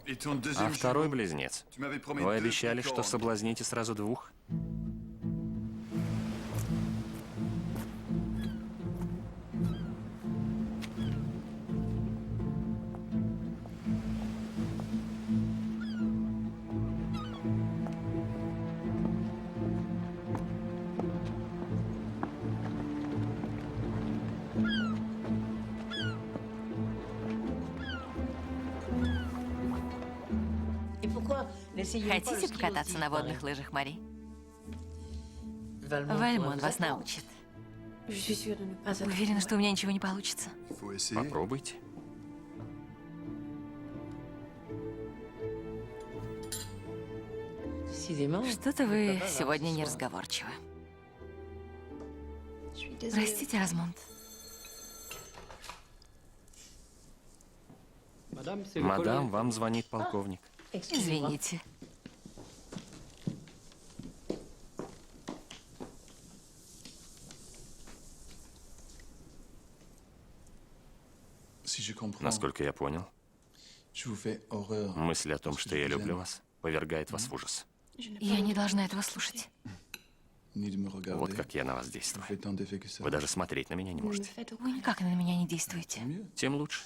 Et ton А deuxième второй jumeau, близнец? tu m'avais promis Вы deux обещали, что licornes. соблазните сразу двух? Хотите покататься на водных лыжах, Мари? Вальмон вас научит. Уверена, что у меня ничего не получится. Il faut essayer. Попробуйте. Что-то вы сегодня неразговорчивы. Простите, Размонт. Мадам, вам звонит полковник. Извините. Si je comprends, Насколько я понял, je vous fais horreur. мысль о том, что я люблю вас, повергает вас в ужас. Я не должна этого слушать. Ni de me regarder. Вот как я на вас Je действую. fais tant d'effets que ça. Вы даже смотреть на меня не можете. Вы никак на меня не действуете. Mieux. Тем лучше.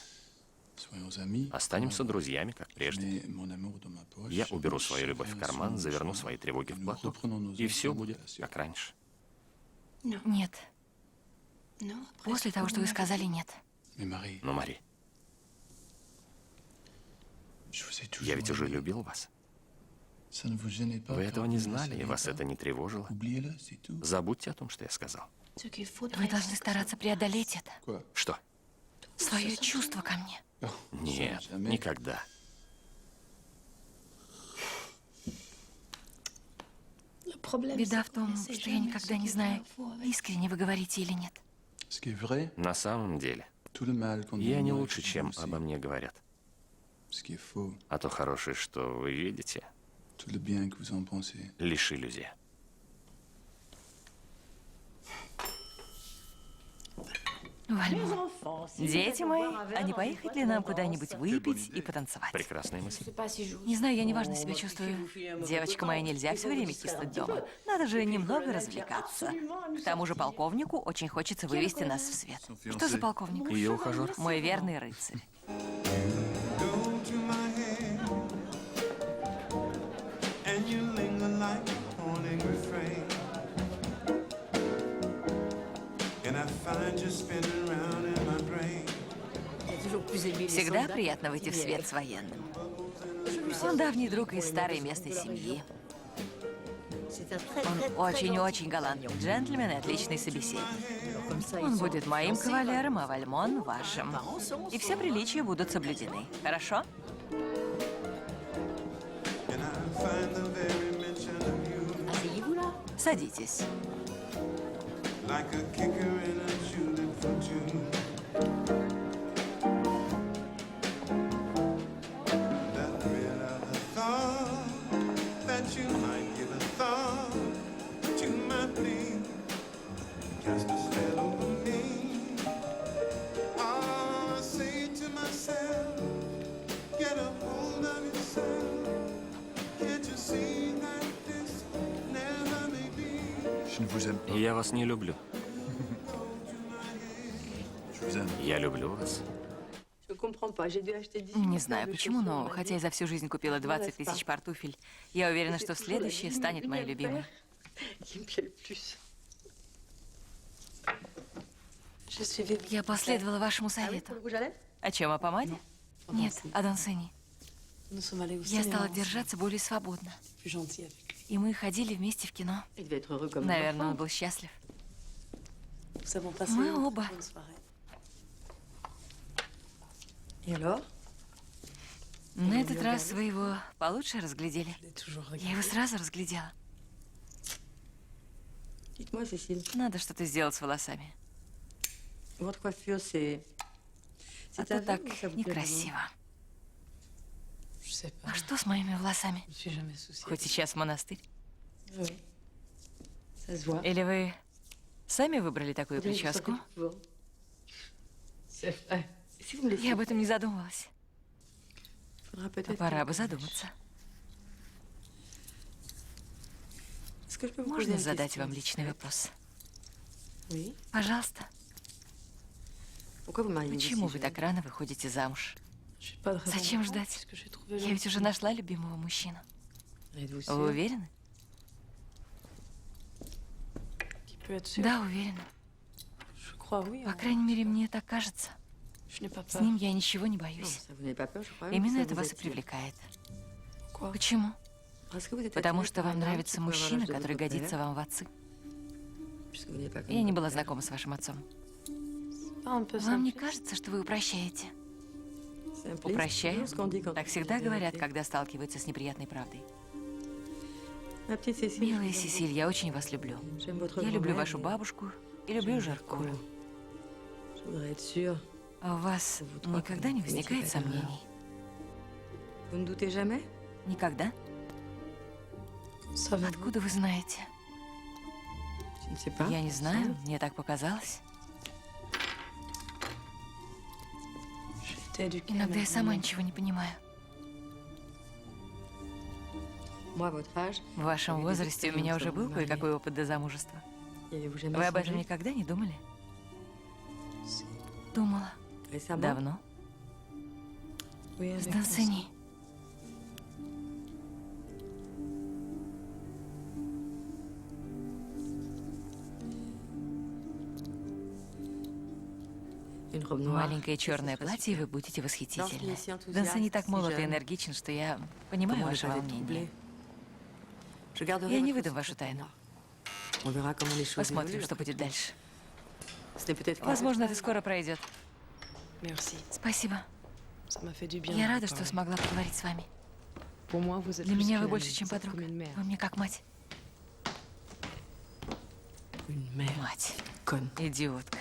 Soyons amis. Останемся друзьями, как прежде. Mets mon amour dans ma poche. Я уберу свою Je любовь в ferai un карман, son заверну mouchoir. свои тревоги в Nous платок, reprenons nos и все anciennes будет relations. как раньше. Нет. После того, что вы сказали, нет. Mais Marie, Но, Мари, je vous ai toujours я ведь уже aimé. любил вас. Ça ne vous gênait pas Вы car этого vous не ne знали, и saviez вас pas. это не тревожило. Oubliez-le, c'est tout. Забудьте о том, что я сказал. Вы должны стараться преодолеть это. Quoi? Что? Свое чувство ко мне. Oh, Нет, ça, jamais. никогда. Беда в том, что я никогда не знаю, искренне вы говорите или нет. Ce qui est vrai, На самом деле, tout le mal qu'on dit я de не moi, лучше, je dis чем aussi. обо мне говорят. Ce qui est faux, А то хорошее, что вы видите, tout le bien que vous en pensez. лишь иллюзия. Вальмон. Дети мои, а не поехать ли нам куда-нибудь выпить и потанцевать? Прекрасная мысль. Не знаю, я неважно себя чувствую. Девочка моя, нельзя все время киснуть дома. Надо же немного развлекаться. К тому же полковнику очень хочется вывести нас в свет. Что за полковник? Ее ухажер? Мой верный рыцарь. Go to my head, and you linger like a haunting refrain. And I find you spinning around in my brain. Всегда приятно выйти в свет с военным. Он давний друг из старой местной семьи. Он очень-очень галантный джентльмен и отличный собеседник. Он будет моим кавалером, а Вальмон вашим. И все приличия будут соблюдены. Хорошо? And I find the very mention of you Садитесь. like a kicker in a shooting for two. That rid of the thought that you might give a thought to my plea. Cast a spell over me. I say to myself, get a hold of yourself. Can't you see that this never may be? Je ne vous aime pas. Я вас не люблю. Je vous aime. Я люблю вас. Не знаю почему, но хотя я за всю жизнь купила 20 тысяч портуфель, я уверена, что следующее станет моей любимой. Я последовала вашему совету. О чем, о помаде? Нет, о Дансене. Я стала держаться более свободно. И мы ходили вместе в кино. Наверное, он был счастлив. Мы оба. На этот раз вы его получше разглядели. Я его сразу разглядела. Надо что-то сделать с волосами. А то так некрасиво. А что с моими волосами? Хоть сейчас в монастырь. Или вы сами выбрали такую прическу? Я об этом не задумывалась. Пора бы задуматься. Можно задать вам личный вопрос? Пожалуйста. Почему вы так рано выходите замуж? Зачем ждать? Я ведь уже нашла любимого мужчину. Вы уверены? Да, уверена. По крайней мере, мне так кажется. С ним я ничего не боюсь. Именно это вас и привлекает. Почему? Потому что вам нравится мужчина, который годится вам в отцы. Я не была знакома с вашим отцом. Вам не кажется, что вы упрощаете? Упрощаю? Так всегда говорят, когда сталкиваются с неприятной правдой. Милая Сесиль, я очень вас люблю. Я люблю вашу бабушку и люблю Жаркура. А у вас никогда не возникает сомнений? Никогда? Откуда вы знаете? Я не знаю, мне так показалось. Иногда я сама ничего не понимаю. В вашем возрасте у меня уже был кое-какой опыт до замужества. Вы об этом никогда не думали? Думала. Давно? С Дансени. Маленькое черное платье, и вы будете восхитительны. Дансени так молод и энергичен, что я понимаю ваше волнение. Я не выдам вашу тайну. Посмотрим, что будет дальше. Возможно, это скоро пройдет. Спасибо. Я рада, что смогла поговорить с вами. Для меня вы больше, чем подруга. Вы мне как мать. Мать. Идиотка.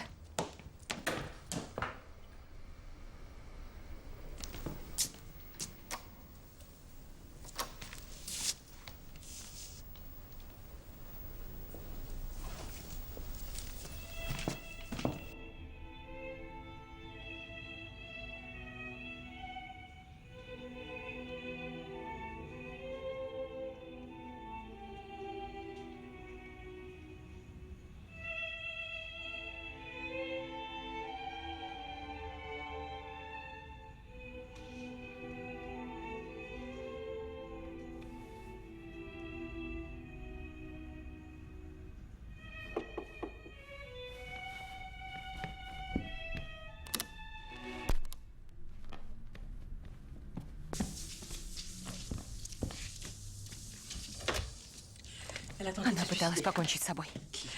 Она пыталась покончить с собой.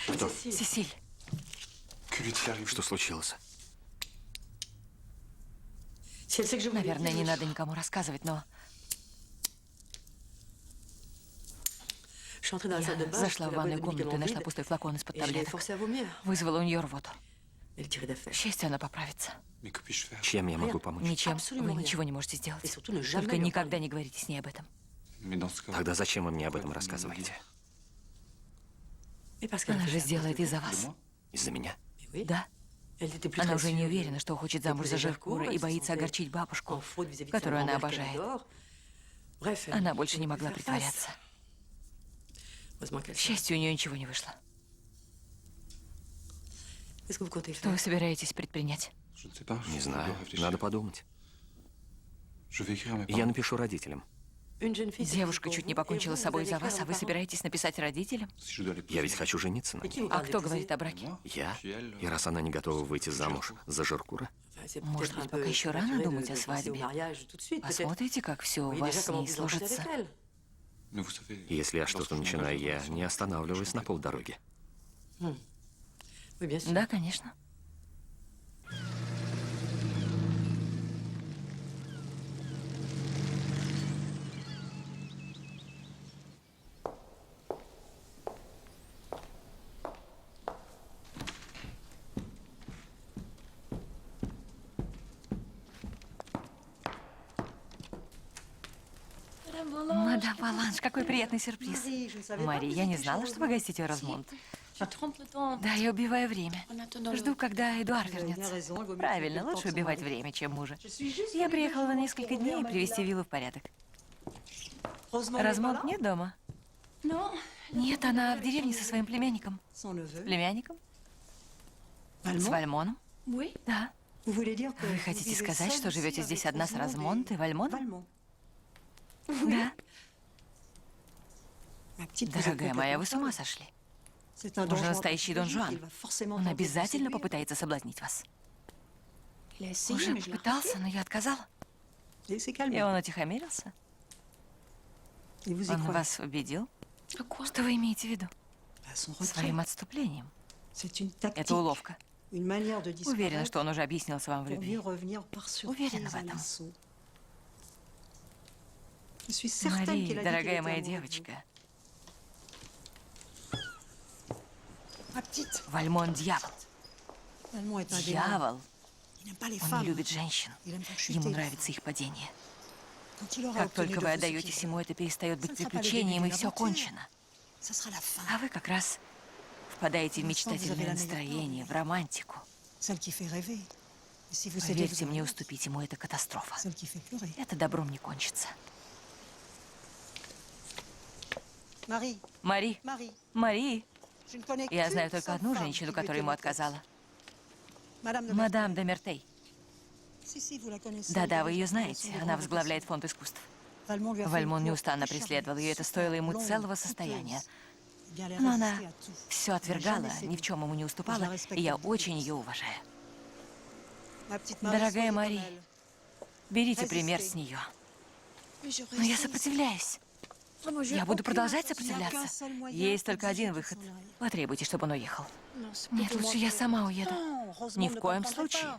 Кто? Сесиль. Что случилось? Наверное, не надо никому рассказывать, но я зашла в ванную комнату и нашла пустой флакон из-под таблеток. Вызвала у нее рвоту. К счастью, она поправится. Чем я могу помочь? Ничем. Вы ничего не можете сделать. Только никогда не говорите с ней об этом. Тогда зачем вы мне об этом рассказываете? Она же сделает из-за вас. Из-за меня? Да. Она уже не уверена, что хочет замуж за Жаркура и боится огорчить бабушку, которую она обожает. Она больше не могла притворяться. К счастью, у нее ничего не вышло. Что вы собираетесь предпринять? Не знаю. Надо подумать. Я напишу родителям. Девушка чуть не покончила с собой из-за вас, а вы собираетесь написать родителям? Я ведь хочу жениться на ней. А кто говорит о браке? Я? И раз она не готова выйти замуж за Жаркура? Может быть, пока еще рано думать о свадьбе? Посмотрите, как все у вас с ней сложится. Если я что-то начинаю, я не останавливаюсь на полдороги. Да, конечно. Мадам Баланш, какой приятный сюрприз. Мари, я не знала, что вы гостите в Розмонт. Да, я убиваю время. Жду, когда Эдуард вернется. Правильно, лучше убивать время, чем мужа. Я приехала на несколько дней привести виллу в порядок. Розмонд нет дома? Нет, она в деревне со своим племянником. Племянником? С Вальмоном? Да. Вы хотите сказать, что живете здесь одна с Розмонд и Вальмоном? Да. Дорогая моя, вы с ума сошли. Он же настоящий Дон Жуан. Он обязательно попытается соблазнить вас. Уже попытался, но я отказала. И он утихомирился? Он вас убедил? Что вы имеете в виду? Своим отступлением. Это уловка. Уверена, что он уже объяснился вам в любви. Уверена в этом. Мари, дорогая моя девочка. Вальмон дьявол. Дьявол. Он не любит женщин. Ему нравится их падение. Как только вы отдаетесь ему, это перестает быть приключением, и все кончено. А вы как раз впадаете в мечтательное настроение, в романтику. Поверьте мне, уступить ему — это катастрофа. Это добром не кончится. Мари! Мари! Я знаю только одну женщину, которая ему отказала. Мадам де Мертей. Да-да, вы ее знаете. Она возглавляет фонд искусств. Вальмон неустанно преследовал ее. Это стоило ему целого состояния. Но она все отвергала, ни в чем ему не уступала, и я очень ее уважаю. Дорогая Мари, берите пример с нее. Но я сопротивляюсь. Я буду продолжать сопротивляться. Есть только один выход. Потребуйте, чтобы он уехал. Нет, лучше я сама уеду. Ни в коем случае.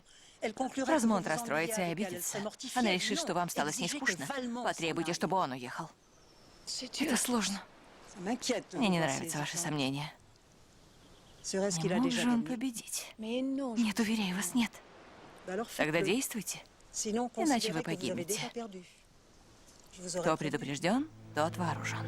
Розмонд расстроится и обидится. Она решит, что вам стало с ней скучно. Потребуйте, чтобы он уехал. Это сложно. Мне не нравятся ваши сомнения. Не мог же он победить? Нет, уверяю вас, нет. Тогда действуйте, иначе вы погибнете. Кто предупрежден, тот вооружен.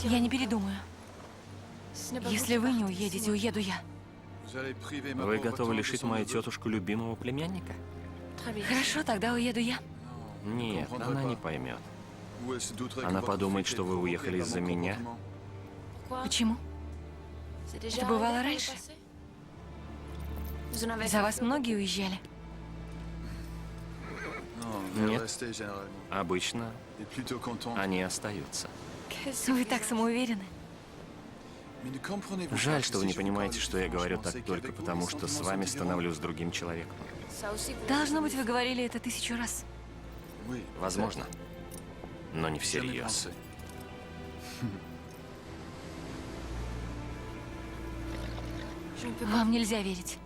Я не передумаю. Если вы не уедете, уеду я. Вы готовы лишить мою тетушку любимого племянника? Хорошо, тогда уеду я. Нет, она не поймет. Она подумает, что вы уехали из-за меня. Почему? Это бывало раньше. За вас многие уезжали. Нет, обычно они остаются. Вы так самоуверены. Жаль, что вы не понимаете, что я говорю так только потому, что с вами становлюсь другим человеком. Должно быть, вы говорили это 1000 раз. Возможно, но не всерьез. Вам нельзя верить.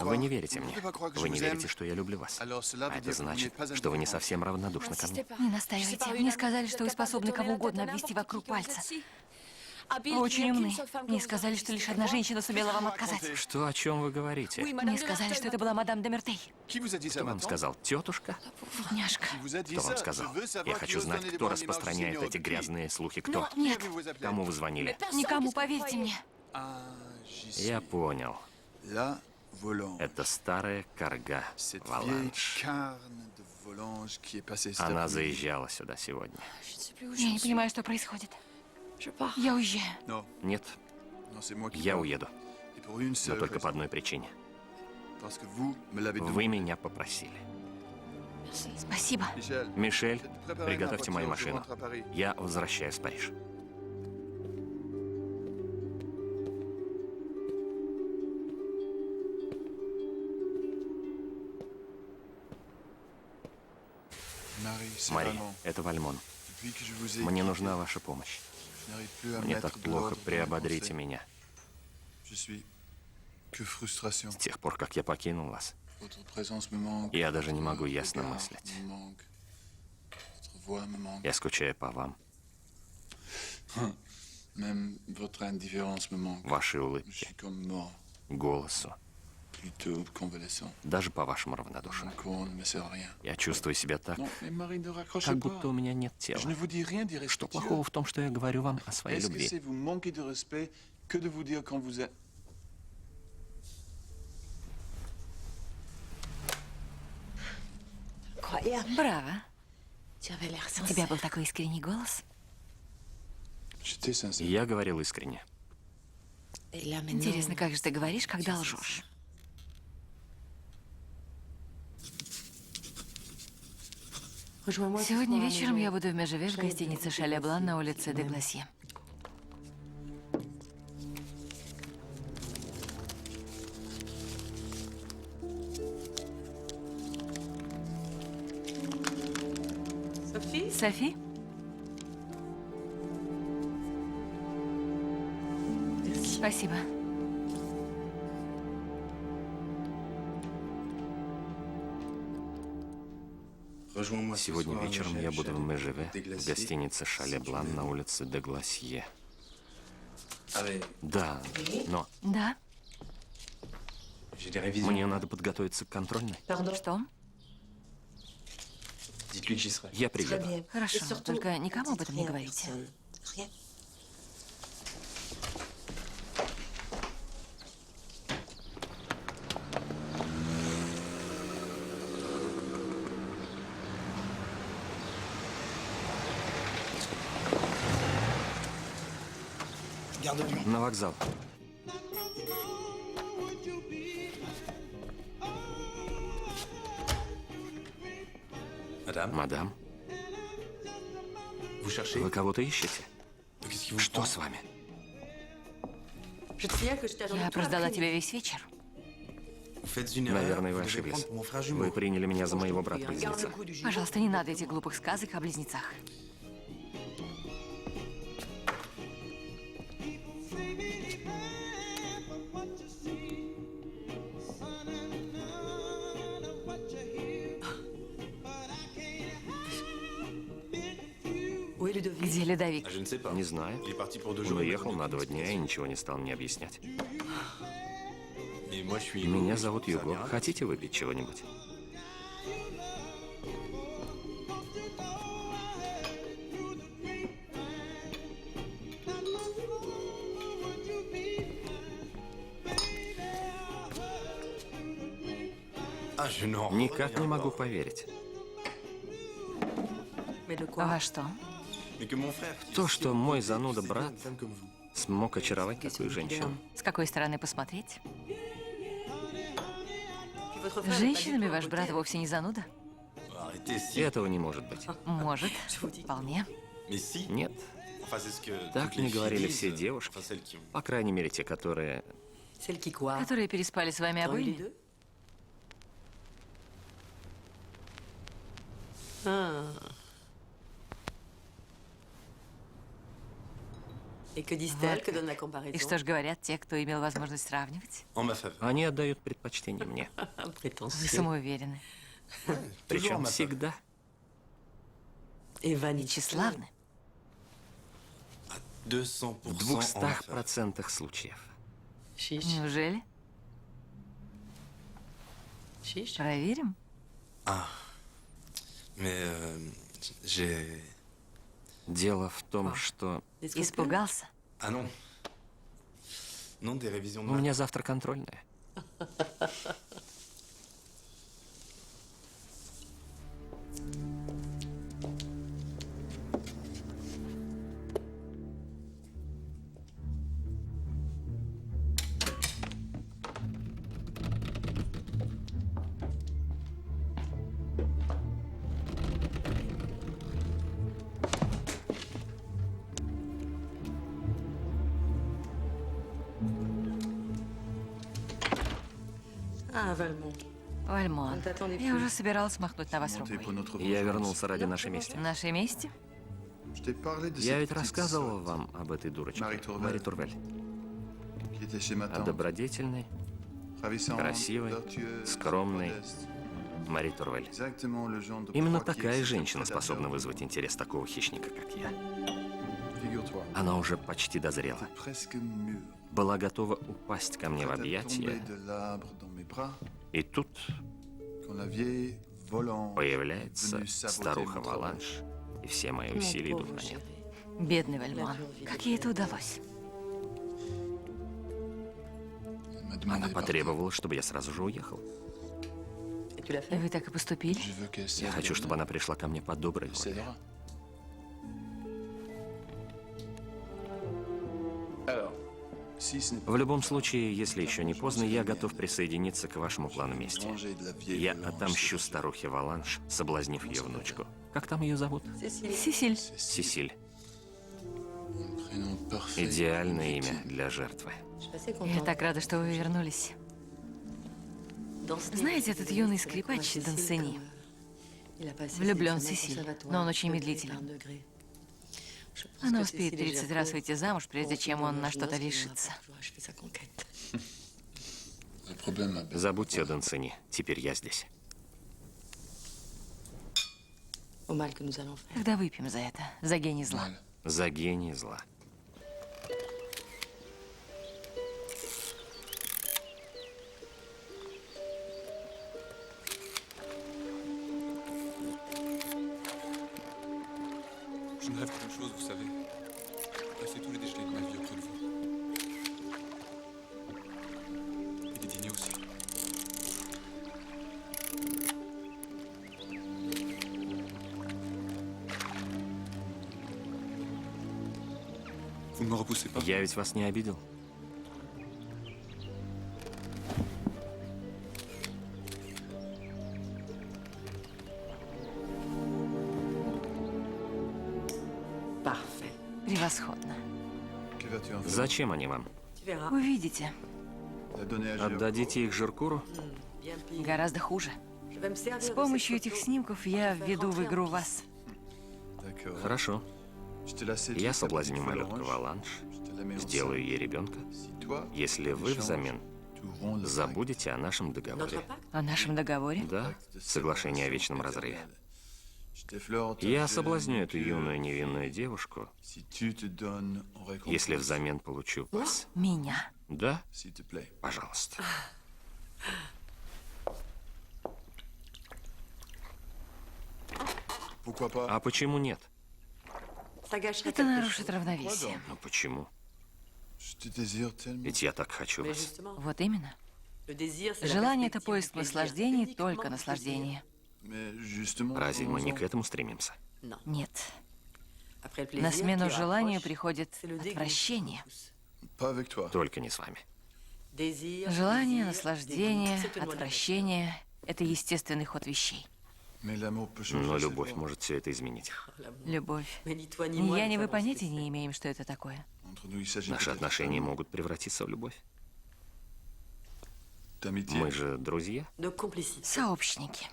Вы не верите мне. Вы не верите, что я люблю вас. А это значит, что вы не совсем равнодушны ко мне. Не настаивайте. Мне сказали, что вы способны кого угодно обвести вокруг пальца. Вы очень умны. Мне сказали, что лишь одна женщина сумела вам отказать. Что, о чем вы говорите? Мне сказали, что это была мадам де Мертей. Кто вам сказал? Тетушка? Бедняжка. Кто вам сказал? Я хочу знать, кто распространяет эти грязные слухи. Кто? Нет, Кому вы звонили? никому, поверьте мне. Я понял. Это старая карга Валанж. Она заезжала сюда сегодня. Я не понимаю, что происходит. Я уезжаю. Нет, я уеду. Но только по одной причине. Вы меня попросили. Спасибо. Мишель, приготовьте мою машину. Я возвращаюсь в Париж. Мари, это Вальмон. Мне нужна ваша помощь. Мне так плохо, приободрите меня. С тех пор, как я покинул вас, я даже не могу ясно мыслить. Я скучаю по вам. Вашей улыбке, голосу, даже по вашему равнодушию. Я чувствую себя так, как будто у меня нет тела. Что плохого в том, что я говорю вам о своей любви? Браво. У тебя был такой искренний голос. Я говорил искренне. Интересно, как же ты говоришь, когда лжешь? Сегодня вечером я буду в Межеве в гостинице «Шале Блан» на улице де Гласье. Софи? Спасибо. Сегодня вечером я буду в Межеве, в гостинице «Шале Блан» на улице де Гласье. Да, но Да? мне надо подготовиться к контрольной. Что? Я приеду. Хорошо, только никому об этом не говорите. На вокзал. Мадам, вы кого-то ищете? Что с вами? Я прождала тебя весь вечер. Наверное, вы ошиблись. Вы приняли меня за моего брата-близнеца. Пожалуйста, не надо этих глупых сказок о близнецах. Где Ледовик? Не знаю. Он уехал на 2 дня и ничего не стал мне объяснять. Меня зовут Юго. Хотите выпить чего-нибудь? Никак не могу поверить. Во что? То, что мой зануда-брат смог очаровать такую женщину. С какой стороны посмотреть? С женщинами ваш брат вовсе не зануда? Этого не может быть. Может, вполне. Нет. Так не говорили все девушки. По крайней мере, те, которые... Которые переспали с вами обоими? И что ж говорят те, кто имел возможность сравнивать? Они отдают предпочтение мне. Вы самоуверены. Причем всегда. И тщеславны. В 200% случаев. Неужели? Проверим? Дело в том, что Испугался? у меня завтра контрольная. Ah, Valmont. Вальмон, я уже собиралась махнуть на вас Monté рукой. pour notre Я vengeance. вернулся ради нашей мести. Нашей мести? Je t'ai parlé de Я cette ведь petite рассказывал sotte вам об этой дурочке, Мари Турвель. Мари Турвель. qui était chez ma О tante. добродетельной Равissante, красивой, vertueuse, скромной modeste. Мари Турвель. Exactement le genre de Именно proie qui такая excite женщина le способна prédateur. вызвать интерес такого хищника, как я. Figure-toi, Она уже почти дозрела. presque mûre. Была готова упасть ко мне в Prête à tomber объятия. de l'arbre dans mes bras, И тут quand la vieille volante появляется venue saboter старуха mon travail. Валанш, и все мои Mon усилия идут pauvre на нет. chéri. Бедный Вальмон. Как ей это удалось? Elle m'a demandé Она de partir. потребовала, чтобы я сразу же уехал. Et tu l'as И fait? вы так и поступили? Je veux qu'elle Я serve хочу, de чтобы bonheur. она пришла ко мне по доброй Elle воле. cédera. Alors, si ce n'est pas В любом случае, если еще не поздно, я готов присоединиться к вашему плану мести. venger de la vieille Я Volange, отомщу c'est старухе Валанш, соблазнив ее внучку. Как там ее зовут? Cécile. Сесиль. Сесиль. un prénom parfait. Идеальное имя для жертвы. Je suis assez Я contente. так рада, что вы вернулись. Danceny, Знаете, je этот vous юный avais dit, скрипач Cécile, Дансени comme, il a passé влюблен в ses examens Сесиль, conservatoires, но он очень degré медлителен. par degré. Je pense Она que успеет Cécile est 30 раз Jacob выйти замуж, прежде auront чем fini он dans на l'âge что-то noce qui n'aura решится. pas toujours achevé sa conquête. Le problème, ma belle. Забудьте о Дансени. Теперь я здесь. Au mal que nous allons faire. Тогда выпьем за это, за гений зла. Mal. За гений зла. Je ne rêve qu'une chose, vous savez. Passer tous les déjeuners de ma vie auprès de vous. Et des dîners aussi. Vous ne me repoussez pas. Я ведь вас не обидел. Parfait. Превосходно. Que vas-tu en faire? Зачем они вам? Tu verras. Увидите, La donner à Géo. Отдадите их Жиркуру? Bien pire. гораздо хуже. Je vais me servir С de помощью cette этих photo снимков pour я faire введу в rentrer игру en вас. D'accord. Хорошо. Je te la séduis, Я ta соблазню petite малютку Volange. Валанш, Je te la mets сделаю enceinte. ей ребенка, Si toi, если вы взамен tu romps le забудете о нашем Notre договоре. pacte? О нашем договоре? Да, pacte de соглашение о séparation вечном разрыве. éternelle. Je t'effleure ta Я jeune соблазню эту figure. юную невинную девушку, Si tu te donnes en récompense, если взамен получу вас. Меня. Да, s'il te plaît. пожалуйста. Pourquoi pas? А почему нет? Ça gâcherait Это quelque нарушит chose. равновесие. Ну почему? Je te désire tellement. Ведь я так хочу Mais вас. justement, Вот именно. le désir, c'est la Желание — это perspective поиск du plaisir. наслаждения, Uniquement только du наслаждение. Mais justement, Разве мы не parlons-en. к этому стремимся? plaisir. Non. Нет. Après le plaisir На смену qui желанию rapproche, приходит c'est le dégoût qui отвращение. repousse. Pas avec toi. Только не с вами. Désir, Желание, plaisir, наслаждение, dégoût, c'est une loi de la nature. отвращение — это естественный ход вещей. Mais l'amour peut changer. Но ses любовь formes. может все это изменить. L'amour. Любовь. Mais ni toi ni Ни moi я, ne ни вы savons ce que понятия c'est. не имеем, что это такое. Entre nous, il s'agit Наши peut-être отношения d'amour, могут превратиться в любовь. d'amitié. Мы же друзья. De complicité. Сообщники.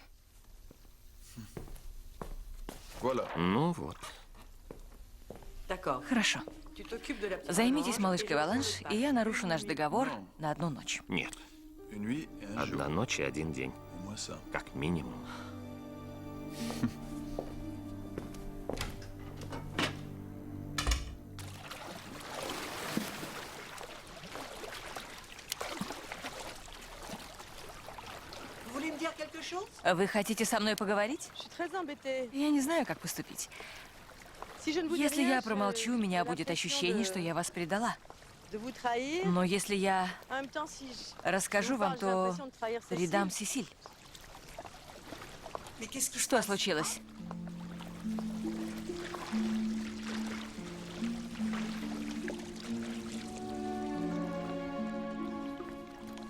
Voilà. Ну вот. D'accord. Хорошо. Tu t'occupes de la petite Займитесь Volange, малышкой et je Валанш, m'occupe и я pas. нарушу наш договор на одну ночь. Нет. Une nuit et un Одна jour. ночь и один день. Au moins ça. Как минимум. Vous voulez me dire quelque chose? Вы хотите со мной поговорить? Je suis très embêtée. Я не знаю, как поступить. Si je ne vous dis Если rien, я je- промолчу, у j'ai меня будет l'impression ощущение, de- что я вас предала. de vous trahir. Но если я En même temps, si je расскажу vous вам, parle, j'ai то l'impression de trahir Cécile. предам Сесиль. Что случилось?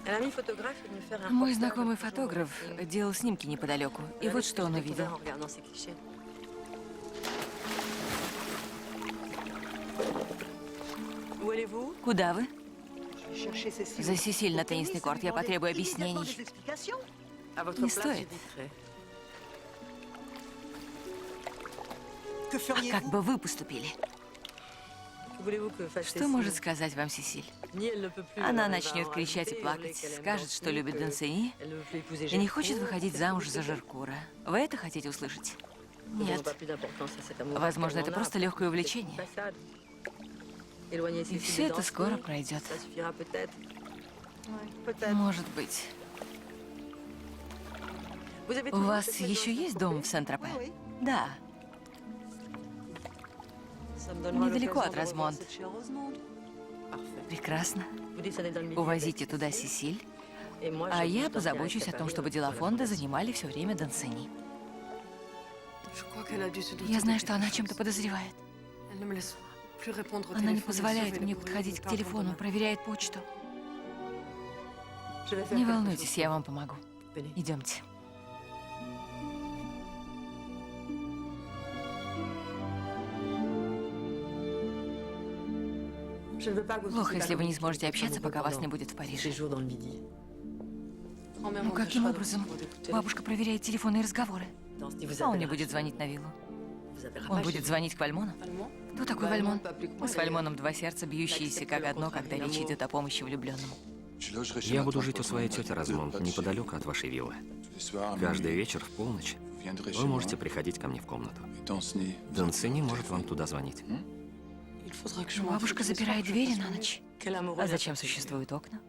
Un ami photographe est venu faire un Мой reportage знакомый de plongée фотограф maritime. делал снимки неподалеку. И вот что он J'ai découvert увидел. en regardant ces clichés. Où allez-vous? Куда вы? Je За Сесиль на теннисный корт я потребую объяснений. À votre Не place, стоит. j'éviterai. А как бы вы поступили? Que voulez-vous que fasse Что Cécile? может сказать вам Сесиль? Ni elle ne peut plus, Она elle va начнет кричать и rajouter, плакать, hurler qu'elle aime скажет, что danser, любит que Дансини elle ne veut plus épouser и не хочет Gercourt. выходить замуж за Жеркура. Вы это хотите услышать? Nous n'avons Нет. pas plus d'importance à cet amour Возможно, qu'elle это en a. просто легкое увлечение. Façade. Éloigner И Cécile все de это Danceny, скоро пройдет. ça suffira peut-être. Может быть. Vous avez У toujours вас cette maison еще à есть дом в Сент-Тропе? Oui, oui. Да. Ça me donnera Недалеко l'occasion от de revoir Розмонт. cette chère Rosemonde. Parfait. Прекрасно. Vous descendez dans le midi Увозите avec туда Cécile, Сесиль, et moi, а je я vous позабочусь о préparer том, чтобы notre дела фонда collaboration. занимали все время Дансини. Je crois qu'elle a dû se douter Я знаю, de что она quelque чем-то chose. подозревает. Elle ne me laisse plus répondre au Она не téléphone et позволяет surveille мне le courrier подходить de к part телефону, en commun. проверяет почту. Je vais faire Не quelque волнуйтесь, chose я pour вам помогу. vous. Venez. Идемте. Je ne veux pas que vous Плохо, soyez если вы не pas сможете compliqué общаться, pendant пока вас vos не будет в Париже. séjours dans le midi. Grand-mère Ну каким m'empêchera de образом? recevoir des coups de téléphone. Бабушка проверяет телефонные разговоры. Danceny vous А он не appellera будет chez звонить на виллу. vous. Vous appellera Он pas будет chez звонить к Вальмону. Allemand? Кто такой Вальмон? Мы с Вальмон Вальмоном два сердца, бьющиеся как одно, когда речь идет о помощи влюбленному. Я буду жить у своей тети Розмонд, неподалеку от вашей виллы. Каждый вечер в полночь вы можете приходить ко мне в комнату. Дансини может вам туда звонить. Il faudra que je Бабушка m'infiltre le soir, запирает je двери fasse на mon mieux. ночь. Quel amoureux А la зачем fatigue. существуют окна?